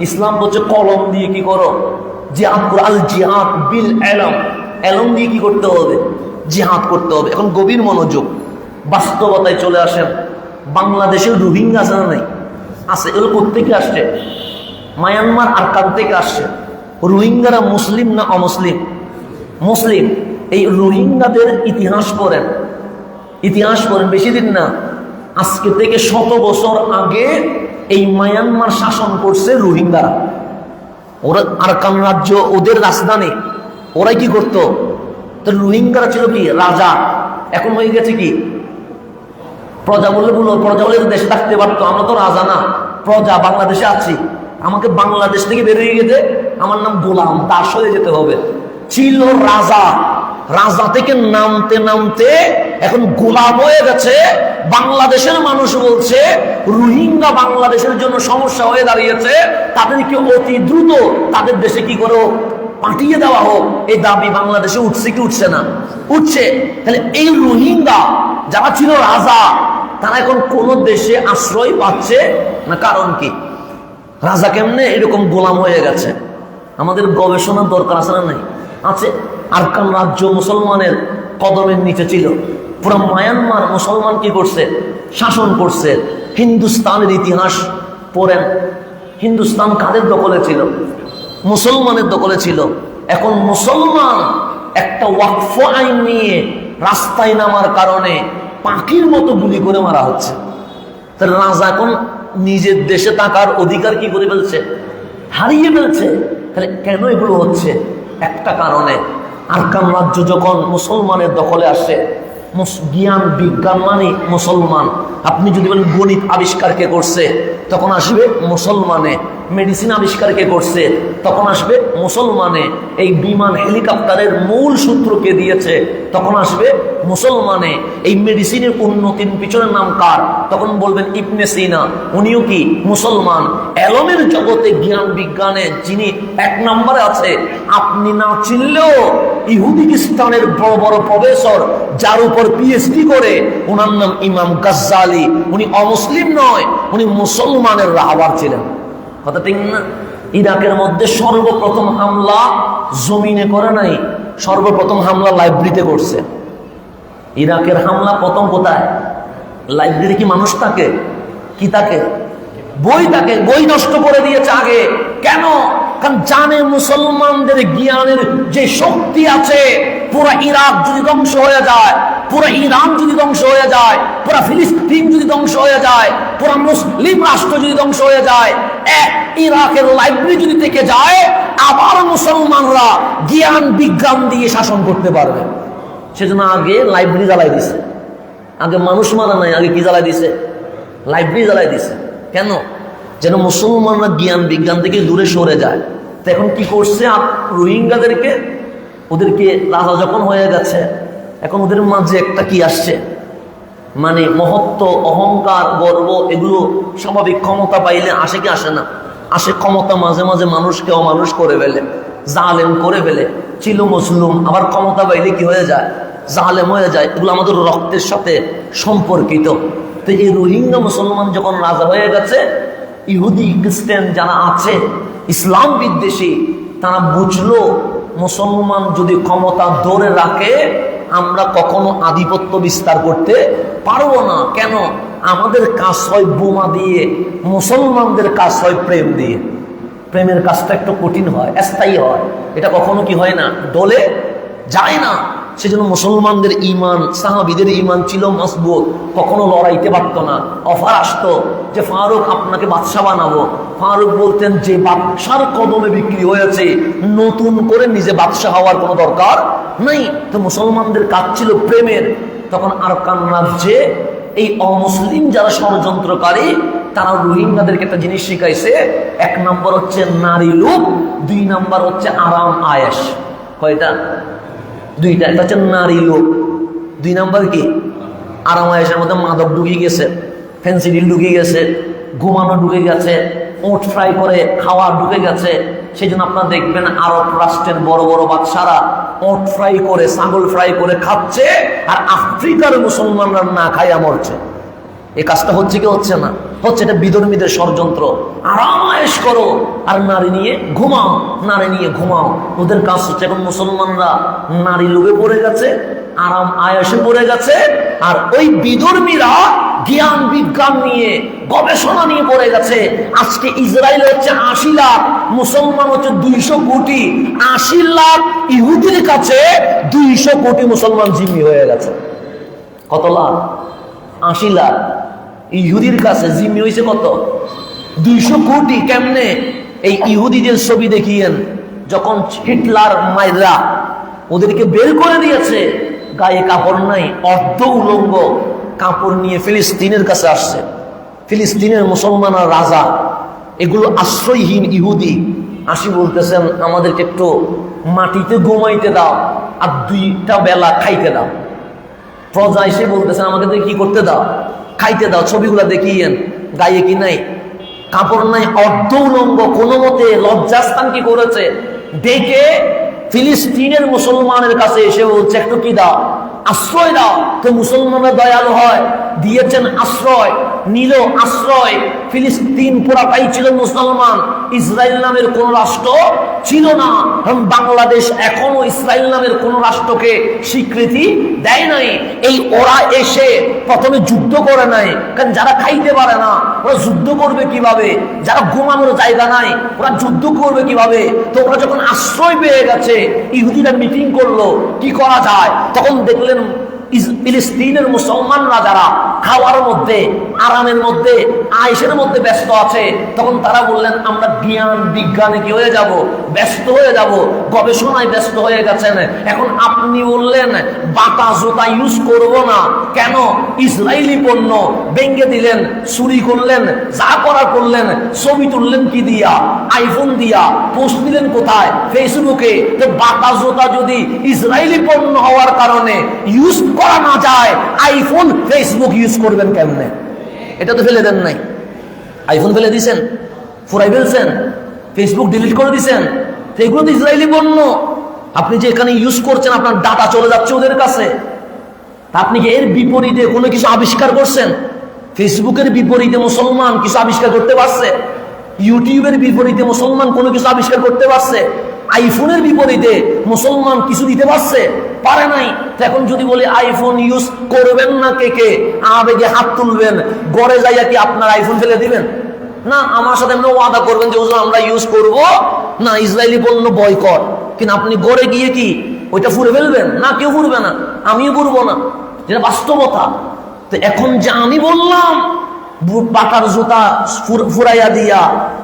ইসলাম বলছে কলম দিয়ে কি করো? জিহাদ করো। আল জিহাদ বিল এলম, এলম দিয়ে কি করতে হবে? জিহাদ করতে হবে। এখন গভীর মনোযোগ, বাস্তবতায় চলে আসেন। বাংলাদেশের রোহিঙ্গা আছে না? নাই আছে। এগুলো কোথেকে আসছে? মায়ানমার আরকান থেকে আসছে। রোহিঙ্গারা মুসলিম না অমুসলিম? মুসলিম। এই রোহিঙ্গাদের ইতিহাস পড়েন, ইতিহাস পড়েন, বেশি দিন না, আজকে থেকে 100 বছর আগে এই মায়ানমার শাসন করছে রোহিঙ্গারা। ওরা আরকান রাজ্য, ওদের রাজধানী। ওরাই কি করতো? তো রোহিঙ্গারা ছিল কি? রাজা। এখন হয়ে গেছে কি? প্রজা বলে বলো, প্রজা বলে দেশে থাকতে পারতো। আমরা তো রাজা না, প্রজা। বাংলাদেশে আছি, আমাকে বাংলাদেশ থেকে বেরিয়ে গেছে, আমার নাম গোলাম, দাস হয়ে যেতে হবে। ছিল রাজা, রাজা থেকে নামতে নামতে এখন গোলাম হয়ে গেছে। বাংলাদেশের মানুষ বলছে রোহিঙ্গা বাংলাদেশের জন্য সমস্যা হয়ে দাঁড়িয়েছে, তাদেরকে অতি দ্রুত তাদের দেশে কি করো? পাঠিয়ে দেওয়া হোক। এই দাবি বাংলাদেশে উঠছে কি উঠছে না? উঠছে। তাহলে এই রোহিঙ্গা যারা ছিল রাজা, তারা এখন কোন দেশে আশ্রয় পাচ্ছে না। কারণ কি? রাজা কেমনে এরকম গোলাম হয়ে গেছে। আমাদের গবেষণার দরকার আছে না? নাই আছে। আরকান রাজ্য মুসলমানের কদমের নিচে ছিল। পুরো মায়ানমার মুসলমান কি করছে? শাসন করছে। হিন্দুস্তানের ইতিহাস পড়েন, হিন্দুস্তান কাদের দখলে ছিল? মুসলমানের দখলে ছিল। এখন মুসলমান একটা ওয়াকফ আইন নিয়ে রাস্তায় নামার কারণে পাখির মতো গুলি করে মারা হচ্ছে। তাহলে রাজা এখন নিজের দেশে থাকার অধিকার কি করে ফেলছে? হারিয়ে ফেলছে। তাহলে কেন এগুলো হচ্ছে? একটা কারণে, আরকান রাজ্য যখন মুসলমানের দখলে আসে, জ্ঞান বিজ্ঞান মানে মুসলমান। আপনি যদি বলেন গণিত আবিষ্কার কে করছে, তখন আসবে মুসলমানে। মেডিসিন আবিষ্কার কে করছে, তখন আসবে মুসলমানে। এই বিমান হেলিকপ্টারের মূল সূত্র কে দিয়েছে, তখন আসবে মুসলমানে। এই মেডিসিনের উন্নতির পিছনের নাম কার, তখন বলবেন ইবনে সিনা, উনিও কি মুসলমান। এলমের জগতে, জ্ঞান বিজ্ঞানে যিনি 1 নম্বরে আছে, আপনি না চিনলেও ইহুদি খ্রিস্টানের বড় বড় প্রফেসর যার উপর পিএইচডি করে, ওনার নাম ইমাম গাজ্জালি। উনি অমুসলিম নয়, উনি মুসলমানের রাহবার ছিলেন। কথা ঠিক না? ইরাকের মধ্যে সর্বপ্রথম হামলা জমিনে করে নাই, সর্বপ্রথম হামলা লাইব্রেরিতে করছে। ইরাকের হামলা প্রথম কোথায়? লাইব্রেরি। কি মানুষ থাকে? কি থাকে? বই থাকে। বই নষ্ট করে দিয়েছে আগে। কেন? কারণ জানে মুসলমানদের জ্ঞানের যে শক্তি আছে, পুরো ইরাক যদি ধ্বংস হয়ে যায়, পুরো ইরান যদি ধ্বংস হয়ে যায়, পুরো ফিলিস্তিন যদি ধ্বংস হয়ে যায়, পুরো মুসলিম রাষ্ট্র যদি ধ্বংস হয়ে যায়, এক ইরাকের লাইব্রেরি যদি থেকে যায়, আবার মুসলমানরা জ্ঞান বিজ্ঞান দিয়ে শাসন করতে পারবে। সেজন্য আগে লাইব্রেরি জ্বালাই দিছে, আগে মানুষ মারা নাই, আগে কি জ্বালাই দিছে? লাইব্রেরি জ্বালাই দিছে। কেন? যেন মুসলমানরা জ্ঞান বিজ্ঞান থেকে দূরে সরে যায়। তো এখন কি করছে? রোহিঙ্গাদেরকে, ওদেরকে রাজা যখন হয়ে গেছে, এখন ওদের মাঝে একটা কি আসছে, মানে মহত্ব, অহংকার, গর্ব, এগুলো স্বাভাবিক। ক্ষমতা পাইলে আসে কি আসে না? আসে। ক্ষমতা মাঝে মাঝে মানুষকে অমানুষ করে ফেলে, জালেম করে ফেলে। ছিল মুসলিম, আবার ক্ষমতা পাইলে কি হয়ে যায়? জালেম হয়ে যায়। এগুলো আমাদের রক্তের সাথে সম্পর্কিত। তো এই রোহিঙ্গা মুসলমান যখন রাজা হয়ে গেছে, ইহুদি খ্রিস্টান যারা আছে ইসলাম বিদ্বেষী, তারা বুঝলো মুসলমান যদি ক্ষমতা ধরে রাখে, আমরা কখনো আধিপত্য বিস্তার করতে পারবো না। কেন? আমাদের কাজ হয় বোমা দিয়ে, মুসলমানদের কাজ হয় প্রেম দিয়ে। প্রেমের কাজটা একটু কঠিন হয়, স্থায়ী হয়, এটা কখনো কি হয় না, ডলে যায় না। সেজন্য মুসলমানদের ইমান, সাহাবীদের ইমান ছিল মজবুত, কখনো লড়াইতে পারতো না। অফার আসতো যে ফারুক আপনাকে বাদশা বানাবো, ফারুক বলতেন যে বাদশার কদমে বিক্রি হয়েছে, নতুন করে নিজে বাদশা হওয়ার কোনো দরকার নেই। তো মুসলমানদের কাজ ছিল প্রেমের। তখন আরকান রাজ্যে এই অমুসলিম যারা ষড়যন্ত্রকারী, তারা রোহিঙ্গাদেরকে একটা জিনিস শিখাইছে। 1 নম্বর হচ্ছে নারী লোক, 2 নম্বর হচ্ছে আরাম আয়েশ। কয়টা? 2টা। একটা হচ্ছে নারী লোক, 2 নম্বর কি? আরাম আয়েশের মধ্যে মাদক ঢুকে গেছে, ফেন্সিডিল ঢুকে গেছে, ঘুমানো ঢুকে গেছে, ওট ফ্রাই করে খাওয়া ঢুকে গেছে। সেই জন্য আপনারা দেখবেন আরব রাষ্ট্রের বড় বড় বাদশারা ওট ফ্রাই করে, ছাগল ফ্রাই করে খাচ্ছে, আর আফ্রিকার মুসলমানরা না খাইয়া মরছে। এই কাজটা হচ্ছে কি হচ্ছে না? হচ্ছে। এটা বিধর্মীদের ষড়যন্ত্র। আরাম আয়েশ করো আর নারী নিয়ে ঘুমাও, নারী নিয়ে ঘুমাও। ওদের কাজ হচ্ছে। এখন মুসলমানরা নারী লোভে পড়ে গেছে, আরাম আয়েশে পড়ে গেছে, আর ওই বিধর্মীরা জ্ঞান বিজ্ঞান নিয়ে, গবেষণা নিয়ে পড়ে গেছে। আজকে ইসরায়েল হচ্ছে 80 লাখ, মুসলমান হচ্ছে 200 কোটি। 80 লাখ ইহুদির কাছে 200 কোটি মুসলমান জিম্মি হয়ে গেছে। কত লাখ? 80 লাখ। ইহুদির কাছে জিম্মি হয়েছে কত? 200 কোটি। কেমনে? এই ইহুদিদের ছবি দেখিয়েন, যখন হিটলার মাইরা ওদেরকে বের করে দিয়েছে, গায়ে কাপড় নাই, অর্ধ উলঙ্গ কাপড় নিয়ে ফিলিস্তিনের কাছে আসছে। ফিলিস্তিনের মুসলমান আর রাজা, এগুলো আশ্রয়হীন ইহুদি, আসি বলতেছেন আমাদেরকে একটু মাটিতে ঘুমাইতে দাও আর 2টা বেলা খাইতে দাও। প্রজা এসে বলতেছেন আমাদের কি করতে দাও? খাইতে দাও। ছবিগুলা দেখিয়েন, গায়ে কি নাই? কাপড় নাই, অর্ধ উলঙ্গ। কোনো মতে লজ্জাস্থান কি করেছে? ডেকে ফিলিস্তিনের মুসলমানের কাছে এসে বলছে একটু কি দাও, আশ্রয় দাও। তো মুসলমানরা দয়ালু হয়, দিয়েছেন আশ্রয়, নিল আশ্রয়। ফিলিস্তিন পুরাটাই ছিল মুসলমান, ইসরায়েল নামের কোন রাষ্ট্র ছিল না। বাংলাদেশ এখনো ইসরায়েল নামের কোন রাষ্ট্রকে স্বীকৃতি দেয় নাই। এই ওরা এসে প্রথমে যুদ্ধ করে নাই, কারণ যারা খাইতে পারে না ওরা যুদ্ধ করবে কিভাবে? যারা ঘুমানোর জায়গা নাই ওরা যুদ্ধ করবে কিভাবে? তো ওরা যখন আশ্রয় পেয়ে গেছে, ইহুদিরা মিটিং করলো কি করা যায়। তখন দেখলেন ফিলিস্তিনের মুসলমানরা যারা খাওয়ার মধ্যে, আরামের মধ্যে, আয়েশের মধ্যে ব্যস্ত আছে, তখন তারা বললেন আমরা জ্ঞান বিজ্ঞানে কি হয়ে যাব? ব্যস্ত হয়ে যাব, গবেষণায় ব্যস্ত হয়ে গেছেন। এখন আপনি বললেন বাটা জুতা ইউজ করব না, কেন? ইসরায়েলি পণ্য ভেঙে দিলেন, চুরি করলেন, যা করা করলেন। ছবি তুললেন কি দিয়া? আইফোন দিয়া। পোস্ট দিলেন কোথায়? ফেসবুকে। তো বাটা জুতা যদি ইসরায়েলি পণ্য হওয়ার কারণে ইউজ করা না যায়, আইফোন ফেসবুক ইউজ করবেন কেমনে? এটা তো ফেলে দেন নাই। আইফোন ফেলে দিছেন, ফুরাই ফেলছেন, ফেসবুক ডিলিট করে দিছেন। এগুলো তো ইসরায়েলি পণ্য। আপনি যে এখানে ইউজ করছেন, আপনার ডাটা চলে যাচ্ছে ওদের কাছে। আপনি কি এর বিপরীতে কোনো কিছু আবিষ্কার করছেন? ফেসবুকের বিপরীতে মুসলমান কিছু আবিষ্কার করতে পারছে? ইউটিউবের বিপরীতে মুসলমান কোনো কিছু আবিষ্কার করতে পারছে? আইফোনের বিপরীতে মুসলমান কিছু দিতে পারছে? পারে নাই। এখন যদি বলি আইফোন ইউজ করবেন না, কে কে আবেগে হাত তুলবেন। গড়ে যাইয়া কি আপনার আইফোন ফেলে দিবেন? না, আমার সাথে এমনি ওয়াদা করবেন যে হুজুর আমরা ইউজ করব, না ইসরায়েলি পণ্য বয়কট, কিন্তু আপনি গড়ে গিয়ে কি ওইটা ফুরে ফেলবেন? না, কেউ ফুরবে না, আমিও ফুরবো না, যেটা বাস্তবতা। তো এখন যে আমি বললাম বাটার জুতা ফুরাইয়া দিয়া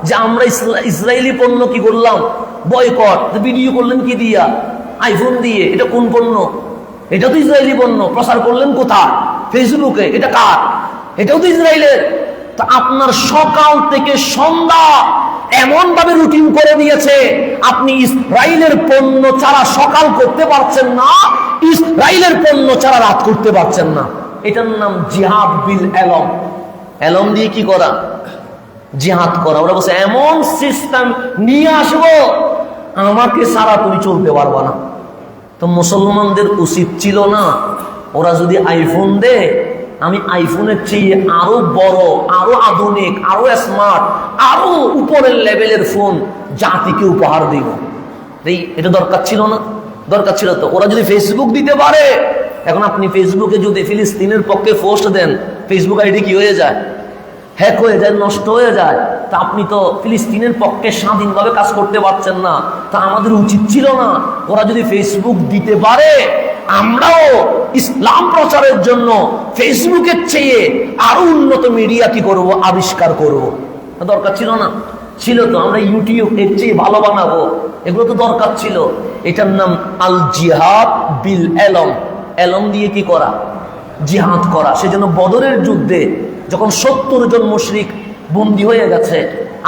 যে আমরা ইসরায়েলি পণ্য কি করলাম বয়কট, ভিডিও করলেন কি দিয়া? আইফোন দিয়ে। এটা কোন পণ্য? এটা তো ইসরায়েলি পণ্য। প্রচার করলেন কোথায়? ফেসবুকে। এটা কার? এটাও তো ইসরায়েলের। তা আপনার সকাল থেকে সন্ধ্যা এমন ভাবে রুটিন করে দিয়েছে, আপনি ইসরায়েলের পণ্য ছাড়া সকাল করতে পারছেন না, ইসরায়েলের পণ্য ছাড়া রাত করতে পারছেন না। এটার নাম জিহাদ বিল এলম। এলম দিয়ে কি করা? জিহাদ করা। ওরা বলছে এমন সিস্টেম নিয়ে আসবো আমাকে ছাড়া তুমি চলতে পারবা না। তো মুসলমানদের উচিত ছিল না, ওরা যদি আইফোন দেয়, আমি আইফোনের চেয়ে আরো বড়, আরো আধুনিক, আরো স্মার্ট, আরো উপরের লেভেলের ফোন জাতিকে উপহার দিব। এটা দরকার ছিল না? দরকার ছিল তো। ওরা যদি ফেসবুক দিতে পারে, এখন আপনি ফেসবুকে যদি ফিলিস্তিনের পক্ষে পোস্ট দেন, ফেসবুক আইডি কি হয়ে যায়? হ্যাক হয়ে যায়, নষ্ট হয়ে যায়। তা আপনি তো ফিলিস্তিনের পক্ষে স্বাধীনভাবে কাজ করতে পারছেন না। তা আমাদের উচিত ছিল না, ওরা যদি ফেসবুক দিতে পারে, আমরাও ইসলাম প্রচারের জন্য ফেসবুকের চেয়ে আরো উন্নত মিডিয়া কি করব? আবিষ্কার করব। দরকার ছিল না? ছিল তো। আমরা ইউটিউব এর চেয়ে ভালো বানাবো, এগুলো তো দরকার ছিল। এটার নাম আল জিহাদ বিল এলম। এলম দিয়ে কি করা? জিহাদ করা। সেজন্য বদরের যুদ্ধে যখন 70 জন মুশরিক বন্দী হয়ে গেছে,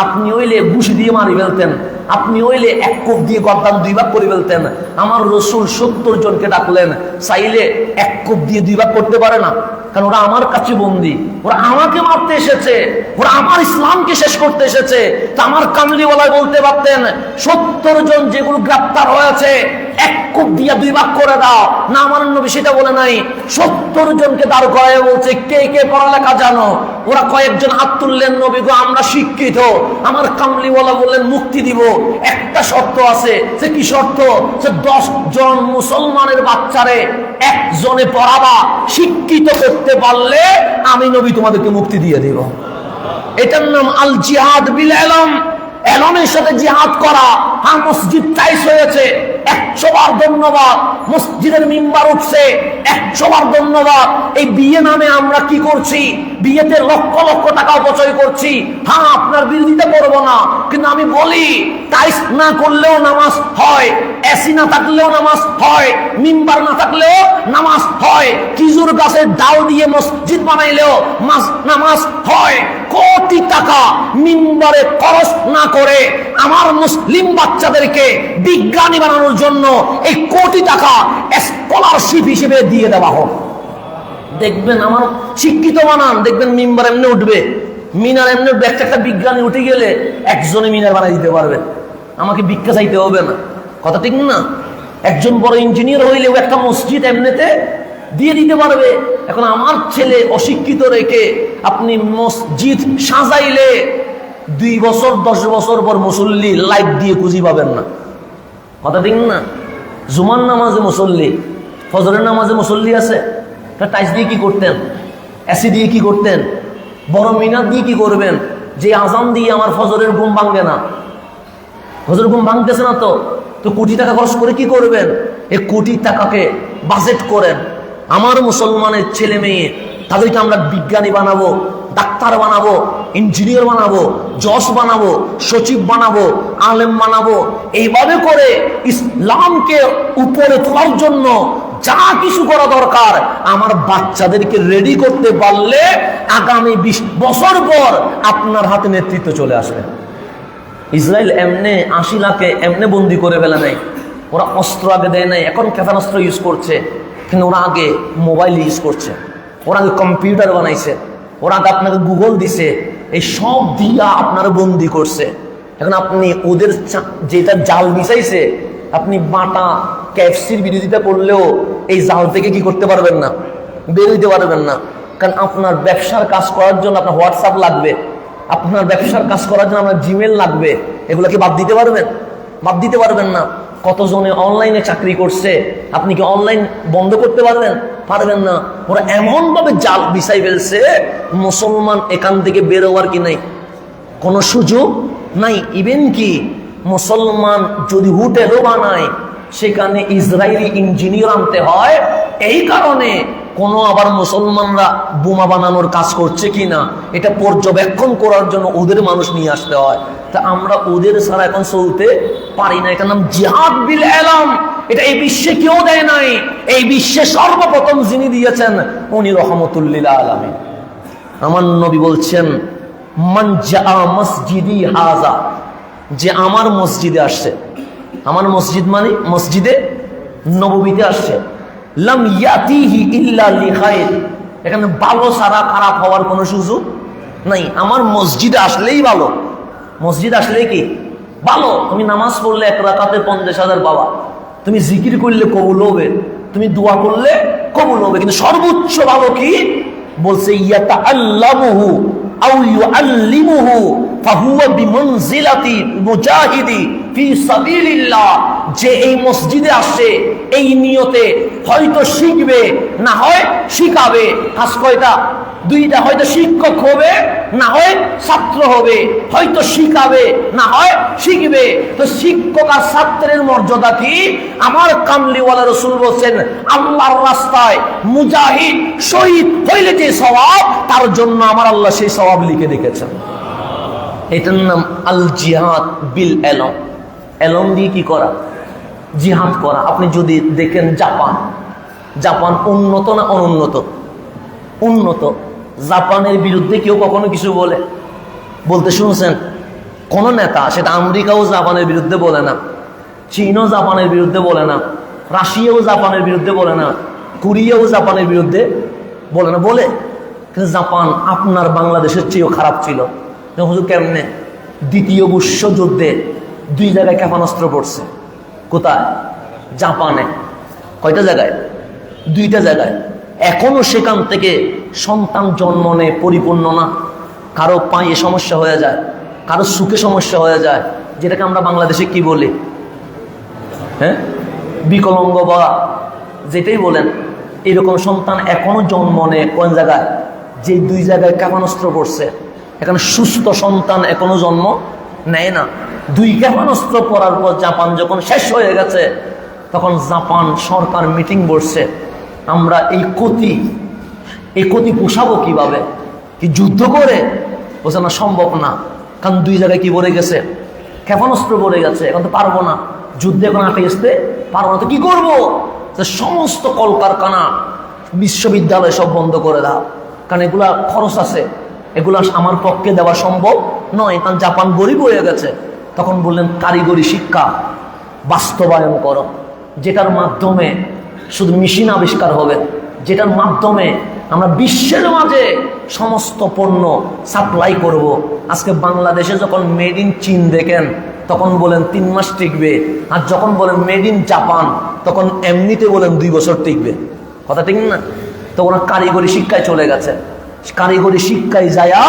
আপনি হইলে ঘুষি দিয়ে মারি ফেলতেন, আপনি হইলে এক কোপ দিয়ে গর্দান 2 ভাগ করে ফেলতেন। আমার রসুল 70 জনকে ডাকলেন, চাইলে এক কোপ দিয়ে 2 ভাগ করতে পারে না, কারণ ওরা আমার কাছে বন্দী, ওরা আমাকে মারতে এসেছে, ওরা আমার ইসলামকে শেষ করতে এসেছে। তা আমার কামলিওয়ালায় বলতে পারতেন 70 জন যেগুলো গ্রেপ্তার হয়েছে এক কোপ দিয়া 2 ভাগ করে দাও। না, আমার নবী সেটা বলে নাই। 70 জনকে দাঁড় করায় বলছে, কে কে পড়ালেখা জানো? ওরা কয়েকজন হাত তুললেন, নবী গো আমরা শিক্ষিত। আমার কামলিওয়ালা বললেন মুক্তি দিব, একটা শর্ত আছে। সে কি শর্ত? সে 10 জন মুসলমানের বাচ্চারে একজনে পড়াবা, শিক্ষিত করতে পারলে আমি নবী তোমাদেরকে মুক্তি দিয়ে দিব। এটার নাম আল জিহাদ বিল এলম। এলমের সাথে জিহাদ করা। হ্যাঁ, মসজিদ চাইস হয়েছে, 100 বার ধন্যবাদ। মসজিদের মিম্বার উঠছে, 100 বার ধন্যবাদ। এই বিয়ে নামে আমরা কি করছি? বিয়েতে লক্ষ লক্ষ টাকা অপচয় করছি। হ্যাঁ, আপনার বিরোধিতা করবো না, কিন্তু আমি বলি টাইস না করলেও নামাজ হয়, এসি না থাকলেও নামাজ হয়, মিম্বার না থাকলেও নামাজ হয়, খেজুর গাছের ডাল দিয়ে মসজিদ বানাইলেও নামাজ হয়। কোটি টাকা মিম্বারে খরচ না করে আমার মুসলিম বাচ্চাদেরকে বিজ্ঞানী বানানোর জন্য এই কোটি টাকা স্কলারশিপ হিসেবে দিয়ে দেওয়া হোক। দেখবেন আমার শিক্ষিত বানান, দেখবেন মিম্বার এমনি উঠবে, মিনার এমনি উঠবে। একটা বিজ্ঞানী উঠে গেলে একজনে মিনার বানাই দিতে পারবে, আমাকে ভিক্ষা চাইতে হবে না। কথা ঠিক না? একজন বড় ইঞ্জিনিয়ার হইলেও একটা মসজিদ এমনিতে দিয়ে দিতে পারবে। এখন আমার ছেলে অশিক্ষিত রেখে আপনি মসজিদ সাজাইলে 2 বছর 10 বছর পর মুসল্লি লাইট দিয়ে খুঁজি পাবেন না। কথা ঠিক না? জুমার নামাজে মুসল্লি, ফজরের নামাজে মুসল্লি আছে। টাইস দিয়ে কি করতেন? এসি দিয়ে কি করতেন? বড় মিনার দিয়ে কি করবেন? যে আজান দিয়ে আমার ফজরের ঘুম ভাঙবে না, ফজরের ঘুম ভাঙতেছে না, তো কোটি টাকা খরচ করে কি করবেন? এই কোটি টাকাকে বাজেট করেন। আমার মুসলমানের ছেলে মেয়ে তাদেরকে আমরা বিজ্ঞানী বানাবো, ডাক্তার বানাবো, ইঞ্জিনিয়ার বানাবো, জজ বানাবো, সচিব বানাবো, আলেম বানাবো। এইভাবে করে ইসলামকে উপরে তোলার জন্য যা কিছু করা দরকার আমার বাচ্চাদেরকে রেডি করতে পারলে আগামী 20 বছর পর আপনার হাতে নেতৃত্ব চলে আসবে। ইসরায়েল এমনে 80 লাখে এমনে বন্দি করে ফেলে নাই। ওরা অস্ত্র আগে দেয় নাই, এখন ক্ষেপণাস্ত্র ইউজ করছে, কিন্তু ওরা আগে মোবাইল ইউজ করছে, ওরা আগে কম্পিউটার বানাইছে, ওরা আগে আপনাকে গুগল দিছে, এই সব দিয়া আপনারা বন্দি করছে। এখন আপনি ওদের যেটা জাল বিছাইছে, আপনি বাটা ক্যাপসির বিরোধিতা করলেও এই জাল থেকে কি করতে পারবেন না, বের হইতে পারবেন না। কারণ আপনার ব্যবসার কাজ করার জন্য আপনার হোয়াটসঅ্যাপ লাগবে, আপনার ব্যবসার কাজ করার জন্য আপনার জিমেল লাগবে। এগুলো কি বাদ দিতে পারবেন? বাদ দিতে পারবেন না। কতজনে অনলাইনে চাকরি করছে, আপনি কি অনলাইন বন্ধ করতে পারবেন? পারবেন না। ওরা এমন ভাবে জাল বিছাই ফেলছে, মুসলমান এখান থেকে বের হওয়ার কি নাই, কোনো সুযোগ নাই। ইভেন কি মুসলমান যদি হোটেলও বানায় সেখানে ইসরায়েলি ইঞ্জিনিয়ার আনতে হয়। এই কারণে কোনো আবার মুসলমানরা বোমা বানানোর কাজ করছে কিনা এটা পর্যবেক্ষণ করার জন্য ওদের মানুষ নিয়ে আসতে হয়। তা আমরা ওদের ছাড়া এখন চলতে পারি না। এটার নাম জিহাদ বিল ইলম। এটা এই বিশ্বে কেউ দেয় নাই। এই বিশ্বে সর্বপ্রথম যিনি দিয়েছেন উনি রহমতুল লিল আলামিন। আমার নবী বলছেন, মান জাআ মসজিদি হাযা, যে আমার মসজিদে আসছে, আমার মসজিদ মানে মসজিদে নববীতে আসছে, লাম ইয়াতিহি ইল্লা লিখাইর, এখানে ভালো ছাড়া খারাপ হওয়ার কোনো সুযোগ নাই। আমার মসজিদে আসলেই ভালো। মসজিদ আসলেই কি ভালো? তুমি নামাজ পড়লে 1 রাকাতে 50,000 পাবা, তুমি জিকির করলে কবুল হবে, তুমি দোয়া করলে কবুল হবে। কিন্তু সর্বোচ্চ ভালো কি বলছে, ইয়াতাআল্লামুহু আও ইউআল্লিমুহু ফাহুয়া বিমানজিলাতি মুজাহিদি ফি সাবিলিল্লাহ। যে এই মসজিদে আসে এই নিয়তে হয়তো শিখবে, না হয় শিখাবে। কাজ কয়টা? দুইটা। হয়তো শিক্ষক হবে, না হয় ছাত্র হবে। হয়তো শিখাবে, না হয় শিখবে। তো শিক্ষক আর ছাত্রের মর্যাদা কি? আমার কামলিওয়ালা রাসূল বলেন, আল্লাহর রাস্তায় মুজাহিদ শহীদ হইলে যে সওয়াব, তার জন্য আমার আল্লাহ সেই সওয়াব লিখে রেখেছেন। এটার নাম আল জিহাদ বিল ইলম। ইলম দিয়ে কি করা? জিহাদ করা। আপনি যদি দেখেন জাপান উন্নত না অনুন্নত? উন্নত। জাপানের বিরুদ্ধে কেউ কখনো কিছু বলতে শুনছেন? কোন নেতা, সেটা আমেরিকাও জাপানের বিরুদ্ধে বলে না, চীনও জাপানের বিরুদ্ধে বলে না, রাশিয়াও জাপানের বিরুদ্ধে বলে না, কোরিয়াও জাপানের বিরুদ্ধে বলে না। বলে কিন্তু জাপান আপনার বাংলাদেশের চেয়েও খারাপ ছিল। হুজুর কেমনে? দ্বিতীয় বিশ্বযুদ্ধে 2 জায়গায় ক্ষেপণাস্ত্র পড়ছে। কোথায়? জাপানে। কয়টা জায়গায়? 2টা জায়গায়। এখনো সেখান থেকে সন্তান জন্ম নেয় পরিপূর্ণ না। কারো পায়ে সমস্যা হয়ে যায়, কারো সুখে সমস্যা হয়ে যায়, যেটাকে আমরা বাংলাদেশে কি বলি? হ্যাঁ, বিকলাঙ্গ বা যেটাই বলেন, এরকম সন্তান এখনো জন্ম নেয়। কোন জায়গায়? যে 2 জায়গায় ক্ষেপণাস্ত্র পড়ছে, এখানে সুস্থ সন্তান এখনো জন্ম নেয় না। 2 ক্ষেপণাস্ত্র পড়ার পর জাপান যখন শেষ হয়ে গেছে, তখন জাপান সরকার মিটিং বসছে, আমরা এই ক্ষতি পোষাবো কিভাবে? কি যুদ্ধ করে? বলছে না, সম্ভব না। কারণ 2 জায়গায় কি পড়ে গেছে? ক্ষেপণাস্ত্র পড়ে গেছে। এখন তো পারবো না, যুদ্ধে এখন আটকে আসতে পারবো না। তো কি করবো? সমস্ত কলকারখানা বিশ্ববিদ্যালয় সব বন্ধ করে দাও, কারণ এগুলা খরচ আছে, এগুলা আমার পক্ষে দেওয়া সম্ভব নয়। কারণ জাপান গরিব হয়ে গেছে। তখন বললেন, কারিগরি শিক্ষা বাস্তবায়ন করো, যেটার মাধ্যমে শুধু মেশিন আবিষ্কার হবে, যেটার মাধ্যমে আমরা বিশ্বের মাঝে সমস্ত পণ্য সাপ্লাই করব। আজকে বাংলাদেশে যখন মেড ইন চীন দেখেন, তখন বলেন 3 মাস টিকবে, আর যখন বলেন মেড ইন জাপান, তখন এমনিতে বলেন 2 বছর টিকবে। কথা ঠিক না? তো ওরা কারিগরি শিক্ষায় চলে গেছে। কারিগরি শিক্ষায় যায়া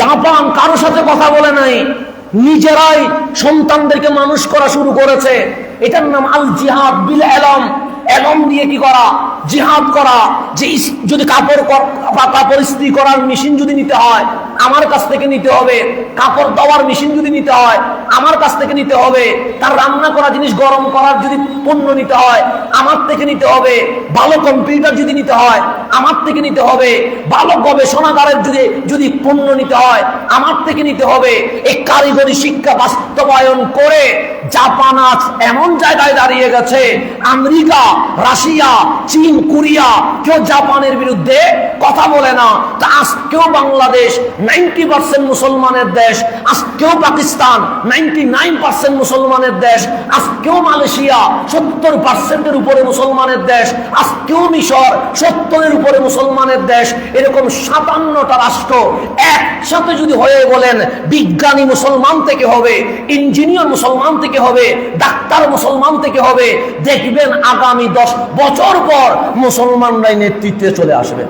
জাপান কারোর সাথে কথা বলে নাই, নিজেরাই সন্তানদেরকে মানুষ করা শুরু করেছে। এটার নাম আল জিহাদ বিল ইলম। ইলম দিয়ে কি করা? জিহাদ করা। যে যদি কাপড় ইস্ত্রি করার মেশিন যদি নিতে হয়, আমার কাছ থেকে নিতে হবে। কাপড় দেওয়ার মেশিন যদি নিতে হয়, আমার কাছ থেকে নিতে হবে। তার রান্না করা জিনিস গরম করার যদি পণ্য নিতে হয়, আমার থেকে নিতে হবে। ভালো কম্পিউটার যদি নিতে হয়, আমার থেকে নিতে হবে। ভালো গবেষণাগারের যদি পণ্য নিতে হয়, আমার থেকে নিতে হবে। এই কারিগরি শিক্ষা বাস্তবায়ন করে জাপান আজ এমন জায়গায় দাঁড়িয়ে গেছে, আমেরিকা, রাশিয়া, চীন, কোরিয়া কেউ জাপানের বিরুদ্ধে কথা বলে না। তা আজকেও বাংলাদেশ 90% মুসলমানের দেশ, আজকেও পাকিস্তান 99% মুসলমানের দেশ, আজকেও মালয়েশিয়া 70% উপরে মুসলমানের দেশ, আজকেও মিশর 70% উপরে মুসলমানের দেশ। এরকম 57টা রাষ্ট্র একসাথে যদি হয়ে বলেন বিজ্ঞানী মুসলমান থেকে হবে, ইঞ্জিনিয়ার মুসলমান থেকে হবে, ডাক্তার মুসলমান থেকে হবে, দেখবেন আগামী 10 বছর পর মুসলমানরাই নেতৃত্বে চলে আসবে।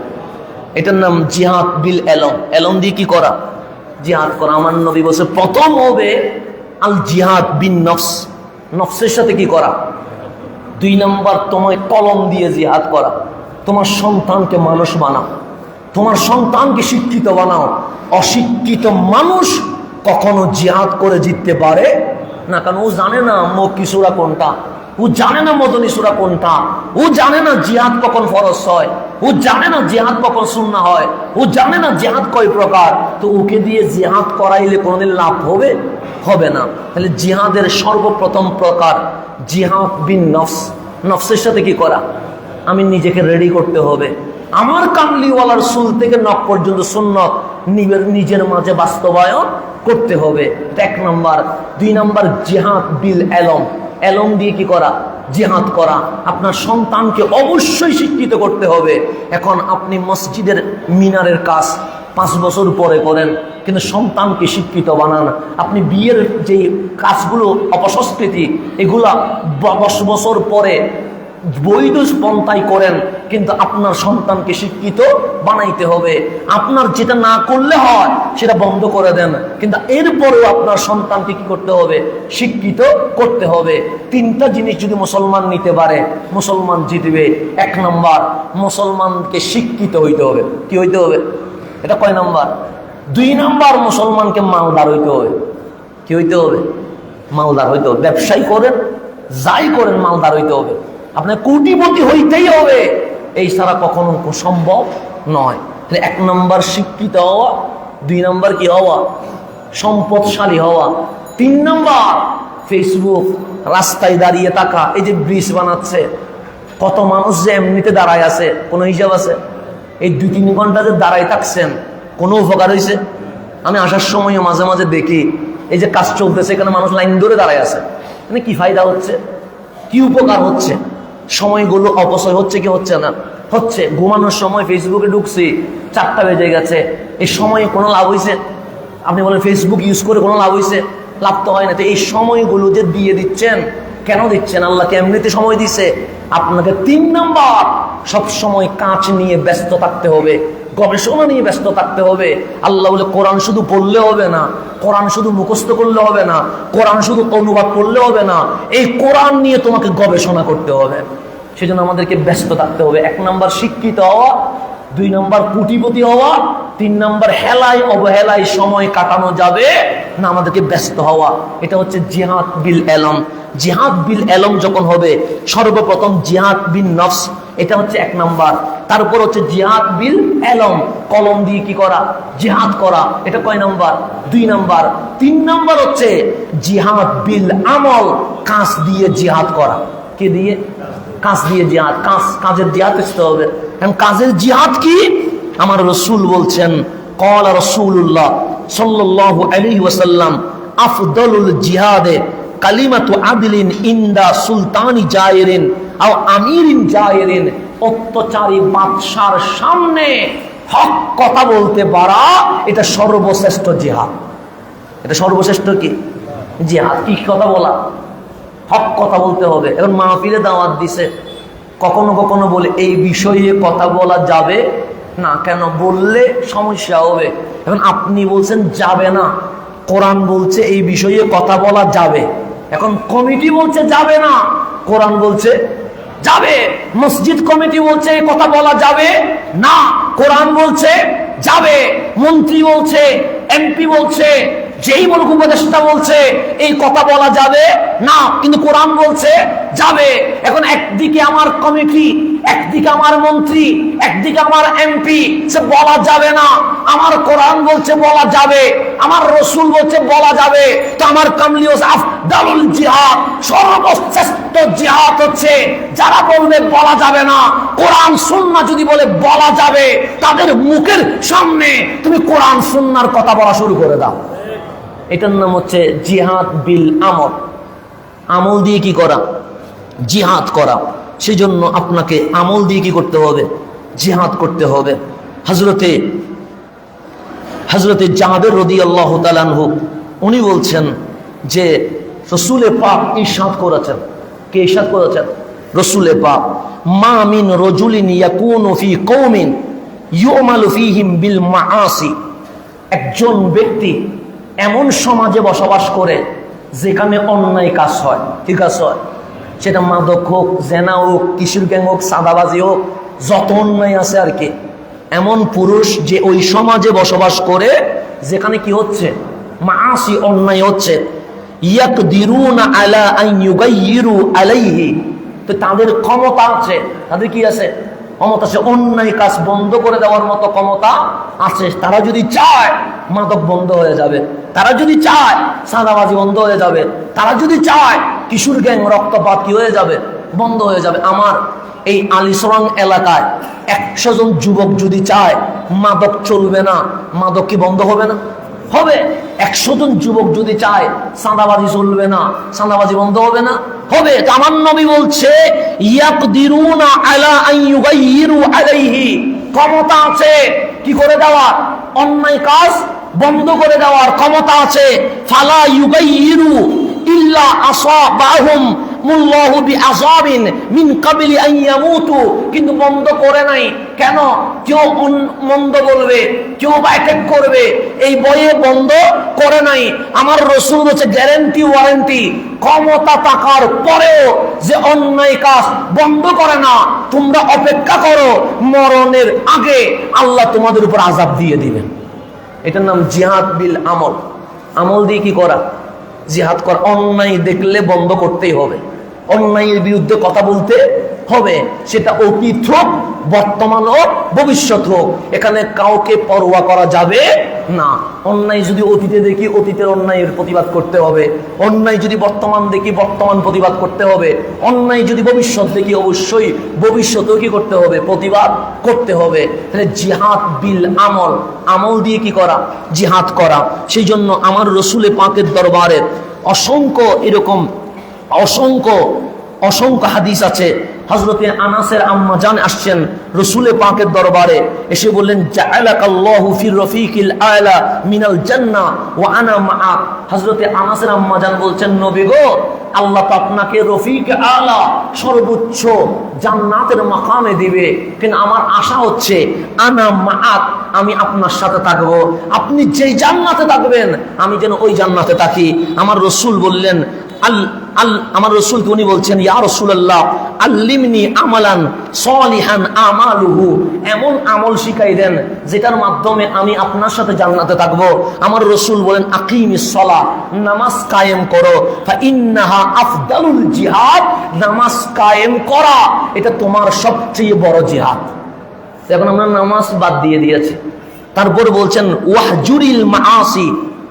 এটার নাম জিহাদ বিল ইলম। ইলম দিয়ে কি করা? জিহাদ করা। আমার নবী বলেছে প্রথম হবে আল জিহাদ বিন নফস। নফসের সাথে কি করা? 2 নম্বর তোমায় কলম দিয়ে জিহাদ করা। তোমার সন্তানকে মানুষ বানাও, তোমার সন্তানকে শিক্ষিত বানাও। অশিক্ষিত মানুষ কখনো জিহাদ করে জিততে পারে না, কারণ ও জানে না মক্কি সূরা কোনটা, ও জানে না মদনী সূরা কোনটা, ও জানে না জিহাদ কখন ফরজ হয়, ও জানে না জিহাদ কখন সুন্নাহ হয়, ও জানে না জিহাদ কয় প্রকার। তো ওকে দিয়ে জিহাদ করাইলে কোনোদিন লাভ হবে? হবে না। তাহলে জিহাদের সর্বপ্রথম প্রকার জিহাদ বিন নফস, নফসের সাথে কি করা? আমি নিজেকে রেডি করতে হবে। আমার কামলিওয়ালার চুল থেকে নখ পর্যন্ত সুন্নত নিজের মাঝে বাস্তবায়ন করতে হবে, এক নম্বর। 2 নম্বর জিহাদ বিল এলম, এলম দিয়ে কি করা? জিহাদ করা। আপনার সন্তানকে অবশ্যই শিক্ষিত করতে হবে। এখন আপনি মসজিদের মিনারের কাজ 5 বছর পরে করেন, কিন্তু সন্তানকে শিক্ষিত বানান। আপনি বিয়ের যে কাজগুলো অপসংস্কৃতি, এগুলা 10 বছর পরে বৈধ পন্থায় করেন, কিন্তু আপনার সন্তানকে শিক্ষিত বানাইতে হবে। আপনার যেটা না করলে হয় সেটা বন্ধ করে দেন, কিন্তু এরপরেও আপনার সন্তানকে কি করতে হবে? শিক্ষিত করতে হবে। 3টা জিনিস যদি মুসলমান নিতে পারে, মুসলমান জিতবে। 1 নম্বর, মুসলমানকে শিক্ষিত হইতে হবে। কি হইতে হবে? এটা কয় নম্বর? 2 নম্বর, মুসলমানকে মালদার হইতে হবে। কি হইতে হবে? মালদার হইতে হবে। ব্যবসায়ী করেন, যাই করেন, মালদার হইতে হবে। আপনার কোটিপতি হইতেই হবে, এই ছাড়া কখনো সম্ভব নয়। 1 নম্বর শিক্ষিত হওয়া, 2 নম্বর কি হওয়া? সম্পদশালী হওয়া। 3 নম্বর ফেসবুক, রাস্তায় দাঁড়িয়ে থাকা। এই যে ব্রিজ বানাচ্ছে, কত মানুষ যে এমনিতে দাঁড়ায় আছে, কোনো হিসাব আছে? এই 2-3 ঘন্টা যে দাঁড়ায় থাকছেন, কোনো উপকার হয়েছে? আমি আসার সময় মাঝে মাঝে দেখি এই যে কাজ চলতেছে, এখানে মানুষ লাইন ধরে দাঁড়ায় আছে। মানে কি ফায়দা হচ্ছে? কি উপকার হচ্ছে? সময়গুলো অপচয় হচ্ছে কি হচ্ছে না? হচ্ছে। ঘুমানোর সময় ফেসবুকে ঢুকছি, 4টা বেজে গেছে, এই সময়ে কোনো লাভ হয়েছে? আপনি বলেন ফেসবুক ইউজ করে কোনো লাভ হয়েছে? লাভ তো হয় না। তো এই সময়গুলো যে দিয়ে দিচ্ছেন, কেন দিচ্ছেন? আল্লাহকে এমনিতে সময় দিছে। আপনাকে 3 নম্বর, সব সময় কাজ নিয়ে ব্যস্ত থাকতে হবে, গবেষণা নিয়ে ব্যস্ত থাকতে হবে। আল্লাহ বলে কোরআন শুধু পড়লে হবে না, কোরআন শুধু মুখস্থ করলে হবে না, কোরআন শুধু অনুবাদ করলে হবে না, এই কোরআন নিয়ে তোমাকে গবেষণা করতে হবে। সেজন্য আমাদেরকে ব্যস্ত থাকতে হবে। 1 নম্বর শিক্ষিত হওয়া, 2 নম্বর কোটিপতি হওয়া, 3 নম্বর হেলায় অবহেলায় সময় কাটানো যাবে না, আমাদেরকে ব্যস্ত হওয়া। এটা হচ্ছে জিহাদ বিল এলম। জিহাদ বিল এলম যখন হবে, সর্বপ্রথম জিহাদ বিন নফস, এটা হচ্ছে 1 নম্বর। তারপর হচ্ছে জিহাদ বিল এলম, কলম দিয়ে কি করা? জিহাদ করা। এটা কয় নম্বর? 2 নম্বর। 3 নম্বর হচ্ছে জিহাদ বিল আমল, কাজ দিয়ে জিহাদ করা। কে দিয়ে? কাজ দিয়ে জিহাদ। কাজের জিহাদ করতে হবে। কাজের জিহাদ কি? আমার রাসূল বলছেন, ক্বালা রাসূলুল্লাহ সাল্লাল্লাহু আলাইহি ওয়াসাল্লাম, আফদালুল জিহাদে কালিমাতু আদলিন ইনদা সুলতানি জায়েরিন আও আমিরিন জায়েরিন। অত্যাচারী বাদশার সামনে হক কথা বলতে পারা, এটা সর্বশ্রেষ্ঠ জিহাদ। এটা সর্বশ্রেষ্ঠ কি? জিহাদ। কি কথা বলা? হক কথা বলতে হবে। এখন মাহফিলে দাওয়াত দিছে, কখনো কখনো বলে এই বিষয়ে কথা বলা যাবে না। কেন? বললে সমস্যা হবে। এখন আপনি বলছেন যাবে না, কোরআন বলছে এই বিষয়ে কথা বলা যাবে। এখন কমিটি বলছে যাবে না, কোরআন বলছে যাবে। মসজিদ কমিটি বলছে এই কথা বলা যাবে না, কোরআন বলছে যাবে। মন্ত্রী বলছে, এমপি বলছে, যেই বলুক উপদেষ্টা বলছে এই কথা বলা যাবে না, কিন্তু কোরআন বলছে যাবে। এখন একদিকে আমার কমিটি, একদিকে আমার মন্ত্রী, একদিকে আমার এমপি, সে বলা যাবে না। আমার কোরআন বলছে বলা যাবে, আমার রাসূল বলছে বলা যাবে। তো আমার কামলিউস আফদালুল জিহাদ, সর্বশ্রেষ্ঠ জিহাদ হচ্ছে যারা বলবে বলা যাবে না, কোরআন সুন্নাহ যদি বলে বলা যাবে, তাদের মুখের সামনে তুমি কোরআন সুন্নাহর কথা বলা শুরু করে দাও। এটার নাম হচ্ছে জিহাদ বিল আমল। আমল দিয়ে কি করা? জিহাদ করা। সেজন্য আপনাকে আমল দিয়ে কি করতে হবে? জিহাদ করতে হবে। হযরতে জাবের রাদিয়াল্লাহু তাআলা আনহু উনি বলছেন যে রাসূলে পাক ইরশাদ করেছেন। কে ইরশাদ করেছেন? রাসূলে পাক, মা মিন রাজুলিন ইয়াকুনু ফি কওমিন ইউমালু ফীহিম বিল মাআসি। একজন ব্যক্তি এমন সমাজে বসবাস করে যেখানে অন্যায় কাজ হয়, ঠিক আছে, সেটা মাদক হোক, জেনা হোক, কিশোর গ্যাং হোক, সাদাবাজি হোক, যত অন্যায় আছে আর কি। এমন পুরুষ যে ওই সমাজে বসবাস করে যেখানে কি হচ্ছে? মাআসি, অন্যায় হচ্ছে। ইয়াকদিরুনা আলা আন ইউগাইয়িরু আলাইহি, তো তাদের ক্ষমতা আছে, তাদের কি আছে? ক্ষমতা আছে, অন্যায় কাজ বন্ধ করে দেওয়ার মতো ক্ষমতা আছে। তারা যদি চায় মাদক বন্ধ হয়ে যাবে, তারা যদি চায় সাদাবাজি বন্ধ হয়ে যাবে, তারা যদি চায় কিশোর গ্যাং রক্তপাত কি হয়ে যাবে, বন্ধ হয়ে যাবে। আমার এই আলিসরাং এলাকায় 100 জন যুবক যদি চায় মাদক চলবে না, মাদক কি বন্ধ হবে না? হবে। 100 জন যুবক যদি চায় সাদাবাজি চলবে না, সাদাবাজি বন্ধ হবে না? হবে। আমার নবী বলছে ইয়াকদিরুনা আলা আন ইউগাইয়িরু আলাইহি, ক্ষমতা আছে কি করে দেওয়ার, অন্যায় কাজ বন্ধ করে দেওয়ার ক্ষমতা আছে। ফালা ইউগাইয়িরু ইল্লা আসাবাহুম মুল্লাহু বিআযাবিন মিন ক্বাবলি আন ইয়ামুতু, কিন্তু বন্ধ করে নাই কেন? কেউ মন্দ বলবে, কেউ অ্যাটাক করবে, এই বয়ে বন্ধ করে নাই। আমার রাসূল বলেছে গ্যারান্টি ওয়ারেন্টি, ক্ষমতা থাকার পরেও যে অন্যায় কাজ বন্ধ করে না, তোমরা অপেক্ষা করো, মরণের আগে আল্লাহ তোমাদের উপর আযাব দিয়ে দিবেন। এটার নাম জিহাদ বিল আমল। আমল দিয়ে কি করা? জিহাদ করা। অন্যায় দেখলে বন্ধ করতেই হবে, অন্যায়ের বিরুদ্ধে কথা বলতে হবে, সেটা অতীত হোক, বর্তমান হোক, ভবিষ্যৎ হোক, এখানে কাউকে পরোয়া করা যাবে না। অন্যায় যদি অতীতে দেখি অতীতের অন্যায়ের প্রতিবাদ করতে হবে, অন্যায় যদি বর্তমান দেখি বর্তমান প্রতিবাদ করতে হবে, অন্যায় যদি ভবিষ্যৎ দেখি অবশ্যই ভবিষ্যতেও কি করতে হবে, প্রতিবাদ করতে হবে। তাহলে জিহাদ বিল আমল, আমল দিয়ে কি করা? জিহাদ করা। সেই জন্য আমার রসুলে পাকের দরবারে অসংখ্য এরকম অসংখ্য হাদিস আছে। হযরতে আনাসের আম্মা জান আসছেন রসুলে পাকের দরবারে, এসে বললেন জাআলাকাল্লাহু ফির রফিকিল আলা মিনাল জান্নাহ ওয়া আনা মাআক। হযরতে আনাসের আম্মা জান বলছেন, নবী গো, আল্লাহ তো আপনাকে রফিক আলা, সর্বোচ্চ জান্নাতের মাকামে দিবে, কিন্তু আমার আশা হচ্ছে আনা মাআক, আমি আপনার সাথে থাকবো, আপনি যেই জান্নাতে থাকবেন আমি যেন ওই জান্নাতে থাকি। আমার রসুল বললেন আমার রসুলকে উনি বলছেন, ইয়া রাসূলুল্লাহ আল্লিমনি আমালান সলিহান আমালুহু, এমন আমল শিখাই দেন যেটার মাধ্যমে আমি আপনার সাথে জান্নাতে থাকবো। আমার রসুল বলেন আকিমিস সালাহ, নামাজ কায়েম করো, ফা ইন্নাহা আফদালুল জিহাদ, নামাজ কায়েম করা এটা তোমার সবচেয়ে বড় জিহাদ। এখন আমরা নামাজ বাদ দিয়ে দিয়েছি। তারপর বলছেন ওয়াহজুরিল মাআসি,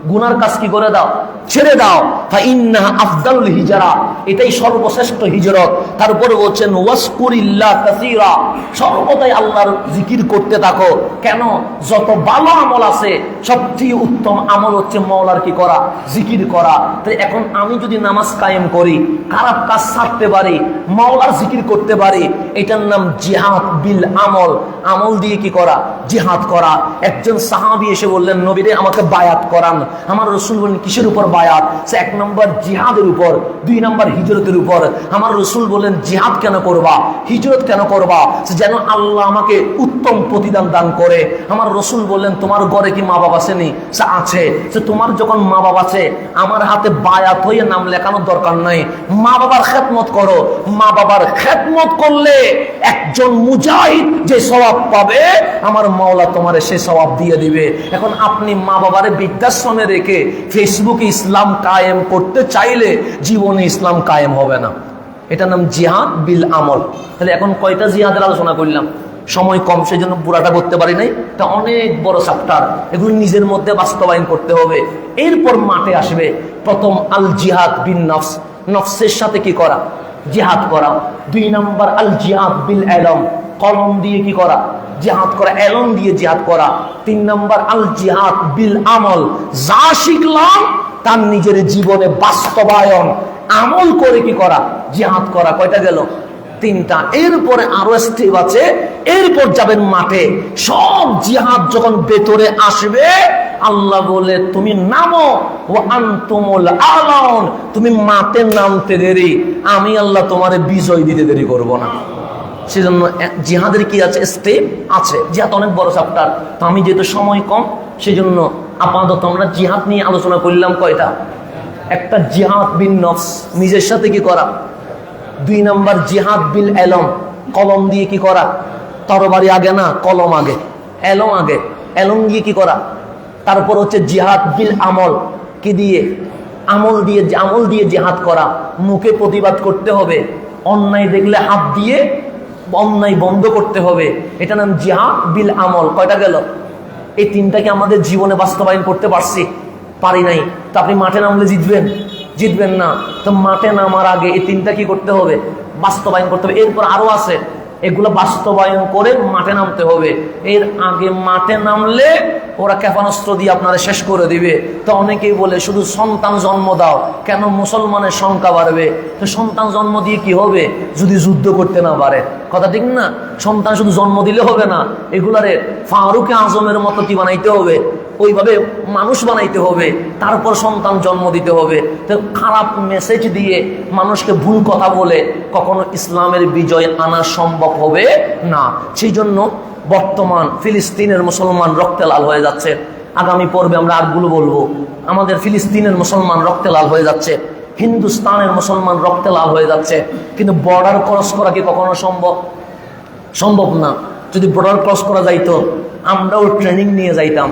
গুনার কাজ কি করে দাও, ছেড়ে দাও, ফাইন্নাহা আফদালুল হিজরা, এটাই সর্বশ্রেষ্ঠ হিজরত। তারপরে বলছেন ওয়াসকুরিল্লাহ কাসীরা, সর্বদাই আল্লাহর জিকির করতে থাকো। কেন? যত ভালো আমল আছে সবচেয়ে উত্তম আমল হচ্ছে মাওলার কি করা, জিকির করা। তাই এখন আমি যদি নামাজ কায়েম করি, খারাপ কাজ ছাড়তে পারি, মাওলার জিকির করতে পারি, এটার নাম জিহাদ বিল আমল। আমল দিয়ে কি করা, জিহাদ করা। একজন সাহাবী এসে বললেন, নবীরে আমাকে বায়াত করান। আমার রাসূল বলেন, কিসের উপর বায়াত? সে 1 নম্বর জিহাদের উপর, 2 নম্বর হিজরতের উপর। আমার রাসূল বলেন, জিহাদ কেন করবা, হিজরত কেন করবা? যেন আল্লাহ আমাকে উত্তম প্রতিদান দান করে। আমার রাসূল বললেন, তোমার ঘরে কি মা বাবা আসেনি? সে আছে। সে তোমার যখন মা বাবা আছে, আমার হাতে বায়াত হয়ে নাম লেখানোর দরকার নাই, মা বাবার খেদমত করো। মা বাবার খেদমত করলে একজন মুজাহিদ যে সওয়াব পাবে, আমার মাওলা তোমারে সে সওয়াব দিয়ে দিবে। এখন আপনি মা বাবারে বৃদ্ধাশ্রমে রেখে ফেসবুকে ইসলাম কায়েম করতে চাইলে জীবনে ইসলাম কায়েম হবে না। এটার নাম জিহাদ বিল আমল। তাহলে এখন কয়টা জিহাদের আলোচনা করলাম? সময় কম, সেই জন্য পুরাটা করতে পারি নাই। এটা অনেক বড় চ্যাপ্টার, এগুলো নিজের মধ্যে বাস্তবায়ন করতে হবে। এরপর মাঠে আসবে প্রথম আল জিহাদ বিন নফস, নফসের সাথে কি করা, জিহাদ করা। 2 নম্বর আল জিহাদ বিল ইলম, কলম দিয়ে কি করা, জিহাদ করা, এলম দিয়ে জিহাদ করা। 3 নম্বর আল জিহাদ বিল আমল, যা শিখলাম তার নিজের জীবনে বাস্তবায়ন, আমল করে কি করা, জিহাদ করা। কয়টা গেল? 3টা। এরপরে আরো স্টেপ আছে, এরপর যাবেন মাঠে। সব জিহাদ যখন ভেতরে আসবে, আল্লাহ বলে তুমি নামো, ও আনতুমুল আলাউন, তুমি মাঠে নামতে দেরি, আমি আল্লাহ তোমারে বিজয় দিতে দেরি করব না। সেজন্য জিহাদের কি আছে, স্টেপ আছে। জিহাদ অনেক বড় চ্যাপ্টার, তো আমি যেহেতু সময় কম, সেজন্য আপাতত আমরা জিহাদ নিয়ে আলোচনা করলাম। কয়টা? একটা জিহাদ বিন নফস, নিজের সাথে কি করা। 2 নম্বর জিহাদ বিল এলম, কলম দিয়ে কি করা, তরবারি আগে না, কলম আগে, এলম আগে, এলম দিয়ে কি করা। তারপর হচ্ছে জিহাদ বিল আমল, কি দিয়ে, আমল দিয়ে জিহাদ করা, মুখে প্রতিবাদ করতে হবে, অন্যায় দেখলে হাত দিয়ে অন্যায় বন্ধ করতে হবে, এটা নাম জিহাদ বিল আমল। কয়টা গেল? এই তিনটাকে আমাদের জীবনে বাস্তবায়ন করতে পারি নাই। তো আপনি মাঠে নামলে জিতবেন না। তো মাঠে নামার আগে এই তিনটা কি করতে হবে? বাস্তবায়ন করতে হবে। এরপর আরো আছে, এগুলো বাস্তবায়ন করে মাঠে নামতে হবে। এর আগে মাঠে নামলে ওরা ক্ষেপণাস্ত্র দিয়ে আপনারা শেষ করে দিবে। তো অনেকেই বলে শুধু সন্তান জন্ম দাও, কেন মুসলমানের সংখ্যা বাড়বে? তো সন্তান জন্ম দিয়ে কি হবে যদি যুদ্ধ করতে না পারে? কথা ঠিক না? সন্তান শুধু জন্ম দিলে হবে না, এগুলারে ফারুকে আজমের মতো কি বানাইতে হবে? ওইভাবে মানুষ বানাইতে হবে, তারপর সন্তান জন্ম দিতে হবে। তো খারাপ মেসেজ দিয়ে মানুষকে ভুল কথা বলে কখনো ইসলামের বিজয় আনা সম্ভব হবে না। সেই জন্য বর্তমান ফিলিস্তিনের মুসলমান রক্তে লাল হয়ে যাচ্ছে। আগামী পর্বে আমরা আরগুলো বলবো। আমাদের ফিলিস্তিনের মুসলমান রক্তে লাল হয়ে যাচ্ছে, হিন্দুস্তানের মুসলমান রক্তে লাল হয়ে যাচ্ছে। কিন্তু বর্ডার ক্রস করা কি কখনো সম্ভব না। যদি বর্ডার ক্রস করা যাইতো আমরাও ট্রেনিং নিয়ে যাইতাম,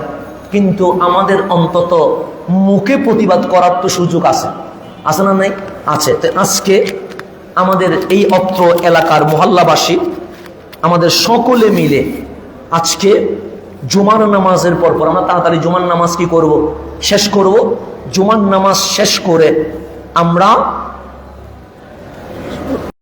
কিন্তু আমাদের অন্তত মুখে প্রতিবাদ করার তো সুযোগ আছে না? নাই? আছে। তো আজকে আমাদের এই অত্র এলাকার মহল্লাবাসী আমাদের সকলে মিলে আজকে জুমার নামাজের পর আমরা তাড়াতাড়ি জুমার নামাজ কি করব? শেষ করব। জুমার নামাজ শেষ করে আমরা